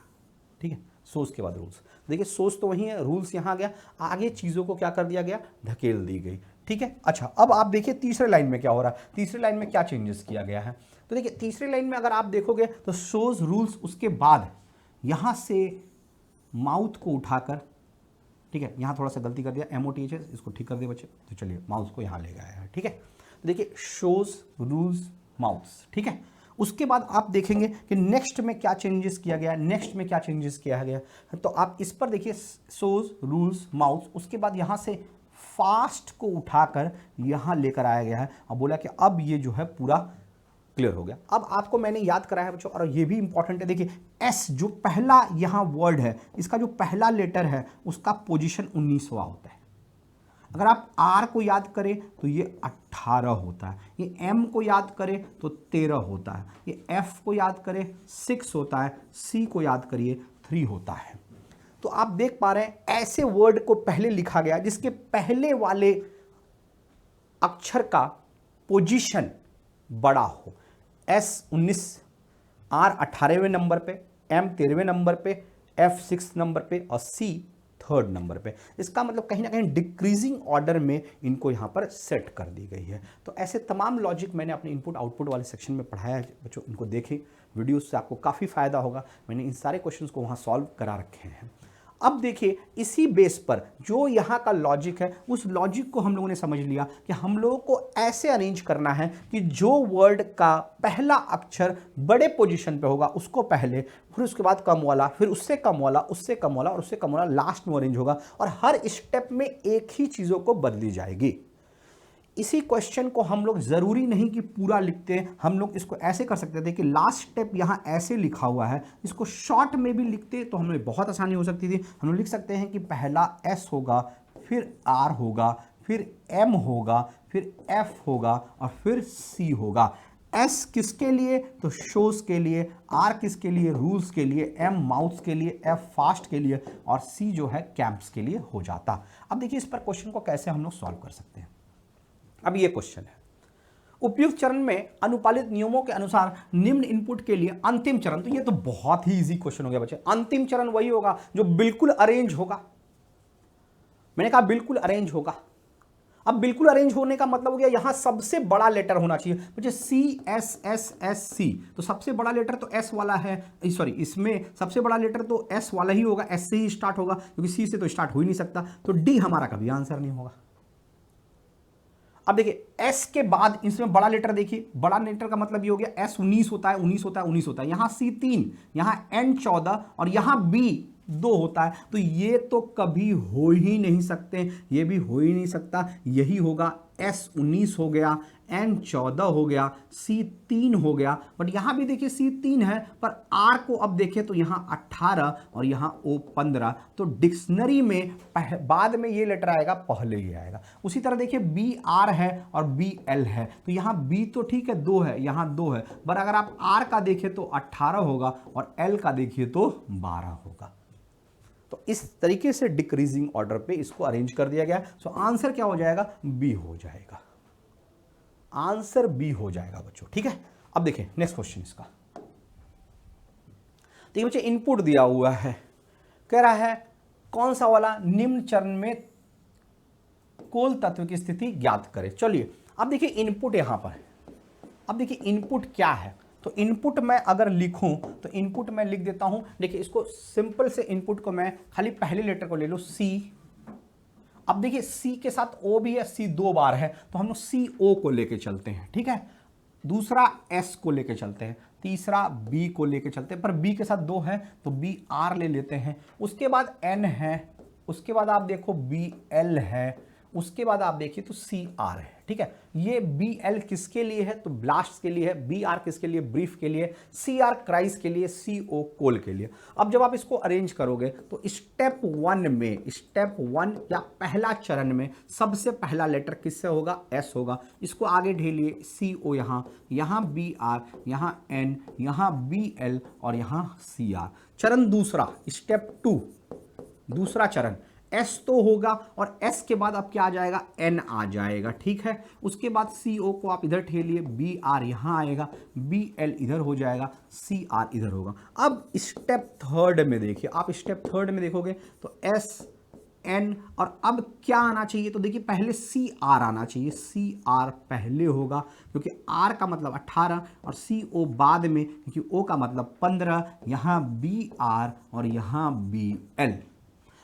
ठीक है, सोर्स के बाद रूल्स, देखिए सोर्स तो वही है, रूल्स यहां आ गया, आगे चीजों को क्या कर दिया गया, धकेल दी गई। ठीक है, अच्छा अब आप देखिए तीसरे लाइन में क्या हो रहा है, तीसरी लाइन में क्या चेंजेस किया गया है। तो देखिए तीसरी लाइन में अगर आप देखोगे तो शोज रूल्स, उसके बाद यहां से माउथ को उठाकर, ठीक है यहां थोड़ा सा गलती कर दिया, MOTH इसको ठीक कर दिया बच्चे, तो चलिए माउथ को यहां ले गया है। ठीक है, तो देखिए शोज रूल्स माउथ्स। ठीक है, उसके बाद आप देखेंगे कि नेक्स्ट में क्या चेंजेस किया गया, नेक्स्ट में क्या चेंजेस किया गया। तो आप इस पर देखिए सोज रूल्स माउथ, उसके बाद यहां से फास्ट को उठाकर यहां लेकर आया गया है और बोला कि अब ये जो है पूरा क्लियर हो गया। अब आपको मैंने याद कराया बच्चों, और ये भी इंपॉर्टेंट है, देखिए एस जो पहला यहां वर्ड है, इसका जो पहला लेटर है उसका पोजीशन 19वां होता है। अगर आप R को याद करें तो ये 18 होता है, ये M को याद करें तो 13 होता है, ये F को याद करें 6 होता है, C को याद करिए 3 होता है। तो आप देख पा रहे हैं ऐसे वर्ड को पहले लिखा गया जिसके पहले वाले अक्षर का पोजीशन बड़ा हो। S 19, R 18वें नंबर पे, M 13वें नंबर पे, F 6 नंबर पे और C 3rd नंबर पे। इसका मतलब कहीं ना कहीं डिक्रीजिंग ऑर्डर में इनको यहाँ पर सेट कर दी गई है। तो ऐसे तमाम लॉजिक मैंने अपने इनपुट आउटपुट वाले सेक्शन में पढ़ाया है बच्चों, इनको देखें, वीडियोस से आपको काफ़ी फायदा होगा। मैंने इन सारे क्वेश्चंस को वहाँ सॉल्व करा रखे हैं। अब देखिए इसी बेस पर जो यहाँ का लॉजिक है, उस लॉजिक को हम लोगों ने समझ लिया कि हम लोगों को ऐसे अरेंज करना है कि जो वर्ड का पहला अक्षर बड़े पोजीशन पे होगा उसको पहले, फिर उसके बाद कम वाला, फिर उससे कम वाला, उससे कम वाला और उससे कम वाला लास्ट में अरेंज होगा, और हर स्टेप में एक ही चीज़ों को बदली जाएगी। इसी क्वेश्चन को हम लोग जरूरी नहीं कि पूरा लिखते हैं, हम लोग इसको ऐसे कर सकते थे कि लास्ट स्टेप यहां ऐसे लिखा हुआ है, इसको शॉर्ट में भी लिखते तो हमें बहुत आसानी हो सकती थी। हम लोग लिख सकते हैं कि पहला एस होगा, फिर आर होगा, फिर एम होगा, फिर एफ होगा और फिर सी होगा। एस किसके लिए? तो शोज के लिए, आर किसके लिए? रूल्स के लिए, एम माउथ्स के लिए, एफ फास्ट के लिए और सी जो है कैंप्स के लिए हो जाता। अब देखिए इस पर क्वेश्चन को कैसे हम लोग सॉल्व कर सकते हैं। अब ये क्वेश्चन है, उपयुक्त चरण में अनुपालित नियमों के अनुसार निम्न इनपुट के लिए अंतिम चरण। तो ये तो बहुत ही इजी क्वेश्चन हो गया बच्चे। अंतिम चरण वही होगा जो बिल्कुल अरेंज होगा। मैंने कहा बिल्कुल अरेंज होगा। अब बिल्कुल अरेंज होने का मतलब हो गया यहां सबसे बड़ा लेटर होना चाहिए बच्चे, C S S S C. तो सबसे बड़ा लेटर तो एस वाला है, सॉरी इसमें सबसे बड़ा लेटर तो एस वाला ही होगा, एस से ही स्टार्ट होगा क्योंकि सी से तो स्टार्ट हो ही नहीं सकता। तो डी हमारा कभी आंसर नहीं होगा। अब देखिए एस के बाद इसमें बड़ा लेटर देखिए, बड़ा लेटर का मतलब ये हो गया एस 19 होता है, 19 होता है, 19 होता है, यहां सी 3, यहां एन 14 और यहां बी 2 होता है। तो ये तो कभी हो ही नहीं सकते, ये भी हो ही नहीं सकता। यही होगा एस 19 हो गया, एन 14 हो गया, सी 3 हो गया। बट यहां भी देखिए सी 3 है पर आर को अब देखें तो यहां 18 और यहां ओ 15। तो डिक्शनरी में बाद में ये लेटर आएगा, पहले ही आएगा। उसी तरह देखिए बी आर है और बी एल है, तो यहां बी तो ठीक है 2 है, यहां 2 है, पर अगर आप आर का देखें तो 18 होगा और एल का देखिए तो 12 होगा। तो इस तरीके से डिक्रीजिंग ऑर्डर पे इसको अरेंज कर दिया गया। सो आंसर क्या हो जाएगा? बी हो जाएगा। आंसर बी हो जाएगा बच्चों, ठीक है। अब देखें नेक्स्ट क्वेश्चन इसका। देखिए बच्चे इनपुट दिया हुआ है, कह रहा है कौन सा वाला निम्न चरण में कोल तत्व की स्थिति ज्ञात करें। चलिए अब देखिए इनपुट यहां पर है। अब देखिए इनपुट क्या है, तो इनपुट मैं अगर लिखूं तो इनपुट मैं लिख देता हूं। देखिए इसको सिंपल से इनपुट को मैं खाली पहले लेटर को ले लो सी। अब देखिए सी के साथ ओ भी है, सी 2 बार है तो हम लोग सी ओ को लेके चलते हैं, ठीक है। दूसरा एस को लेके चलते हैं, तीसरा बी को लेके चलते हैं, पर बी के साथ 2 है तो बी आर ले लेते हैं। उसके बाद एन है, उसके बाद आप देखो बी एल है, उसके बाद आप देखिए तो सी आर है, ठीक है। ये बी एल किसके लिए है? तो ब्लास्ट के लिए है। बी आर किसके लिए? ब्रीफ के लिए। सी आर क्राइस के लिए। सी ओ कोल के लिए। अब जब आप इसको अरेंज करोगे तो स्टेप 1 में, स्टेप 1 या पहला चरण में सबसे पहला लेटर किससे होगा? एस होगा। इसको आगे ढेलिए, सी ओ यहां बी आर, यहां एन, यहां बी एल और यहां सी आर। चरण दूसरा, स्टेप 2, दूसरा चरण S तो होगा और S के बाद अब क्या आ जाएगा? N आ जाएगा, ठीक है। उसके बाद CO को आप इधर ठेलिए, BR यहां आएगा, BL इधर हो जाएगा, CR इधर होगा। अब स्टेप 3 में देखिए, आप स्टेप 3 में देखोगे तो S N और अब क्या आना चाहिए? तो देखिए पहले CR आना चाहिए, CR पहले होगा क्योंकि R का मतलब 18 और CO बाद में क्योंकि O का मतलब 15, यहां BR और यहां BL।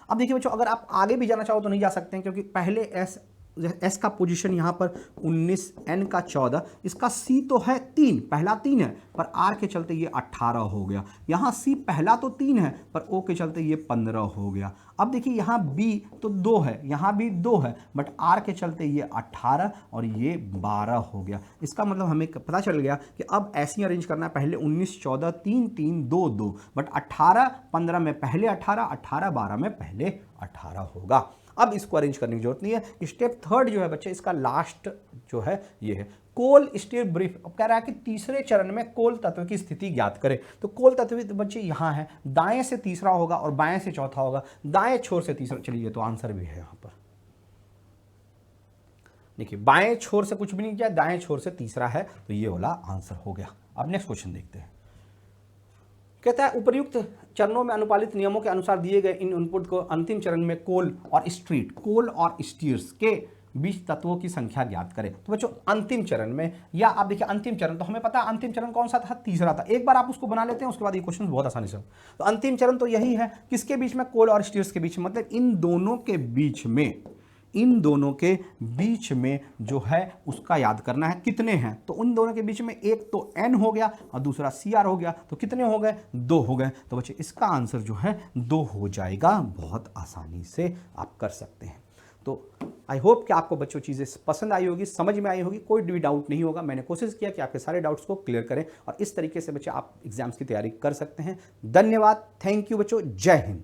अब देखिए बच्चों अगर आप आगे भी जाना चाहो तो नहीं जा सकते हैं क्योंकि पहले एस का पोजीशन यहां पर 19, एन का 14, इसका सी तो है 3, पहला 3 है पर आर के चलते ये 18 हो गया। यहां सी पहला तो 3 है पर ओ के चलते ये 15 हो गया। अब देखिए यहां बी तो 2 है, यहां भी 2 है बट आर के चलते ये 18 और ये 12 हो गया। इसका मतलब हमें पता चल गया कि अब ऐसे ही अरेंज करना है, पहले 19, 14, 3, 3, 2, 2 बट 18, 15 में पहले 18, 18, 12 में पहले 18 होगा। अब इसको अरेंज करने की जरूरत नहीं है। स्टेप 3 जो है बच्चे इसका लास्ट जो है ये है कोल स्टीर ब्रीफ। अब कह रहा है कि तीसरे चरण में कोल तत्व की स्थिति ज्ञात करें। तो कोल तत्व बच्चे यहां है, दाएं से तीसरा होगा और बाएं से चौथा होगा, दाएं छोर से तीसरा। चलिए तो आंसर भी है यहां पर। देखिए बाएं छोर से कुछ भी नहीं किया, दाएं छोर से तीसरा है तो ये वाला आंसर हो गया। अब नेक्स्ट क्वेश्चन देखते हैं। कहता है उपर्युक्त चरणों में अनुपालित नियमों के अनुसार दिए गए इन इनपुट को अंतिम चरण में कोल और स्टीयर्स के बीच तत्वों की संख्या ज्ञात करें। तो बच्चों अंतिम चरण में, या आप देखिए अंतिम चरण तो हमें पता है अंतिम चरण कौन सा था? तीसरा था। एक बार आप उसको बना लेते हैं उसके बाद ये क्वेश्चन बहुत आसानी से। तो अंतिम चरण तो यही है, किसके बीच में? कोल और स्टीयर्स के बीच में, मतलब इन दोनों के बीच में, इन दोनों के बीच में जो है उसका याद करना है कितने हैं। तो उन दोनों के बीच में एक तो N हो गया और दूसरा CR हो गया, तो कितने हो गए? 2 हो गए। तो बच्चे इसका आंसर जो है 2 हो जाएगा। बहुत आसानी से आप कर सकते हैं। तो आई होप कि आपको बच्चों चीज़ें पसंद आई होगी, समझ में आई होगी, कोई भी डाउट नहीं होगा। मैंने कोशिश किया कि आपके सारे डाउट्स को क्लियर करें और इस तरीके से बच्चे आप एग्जाम्स की तैयारी कर सकते हैं। धन्यवाद, थैंक यू बच्चों, जय हिंद।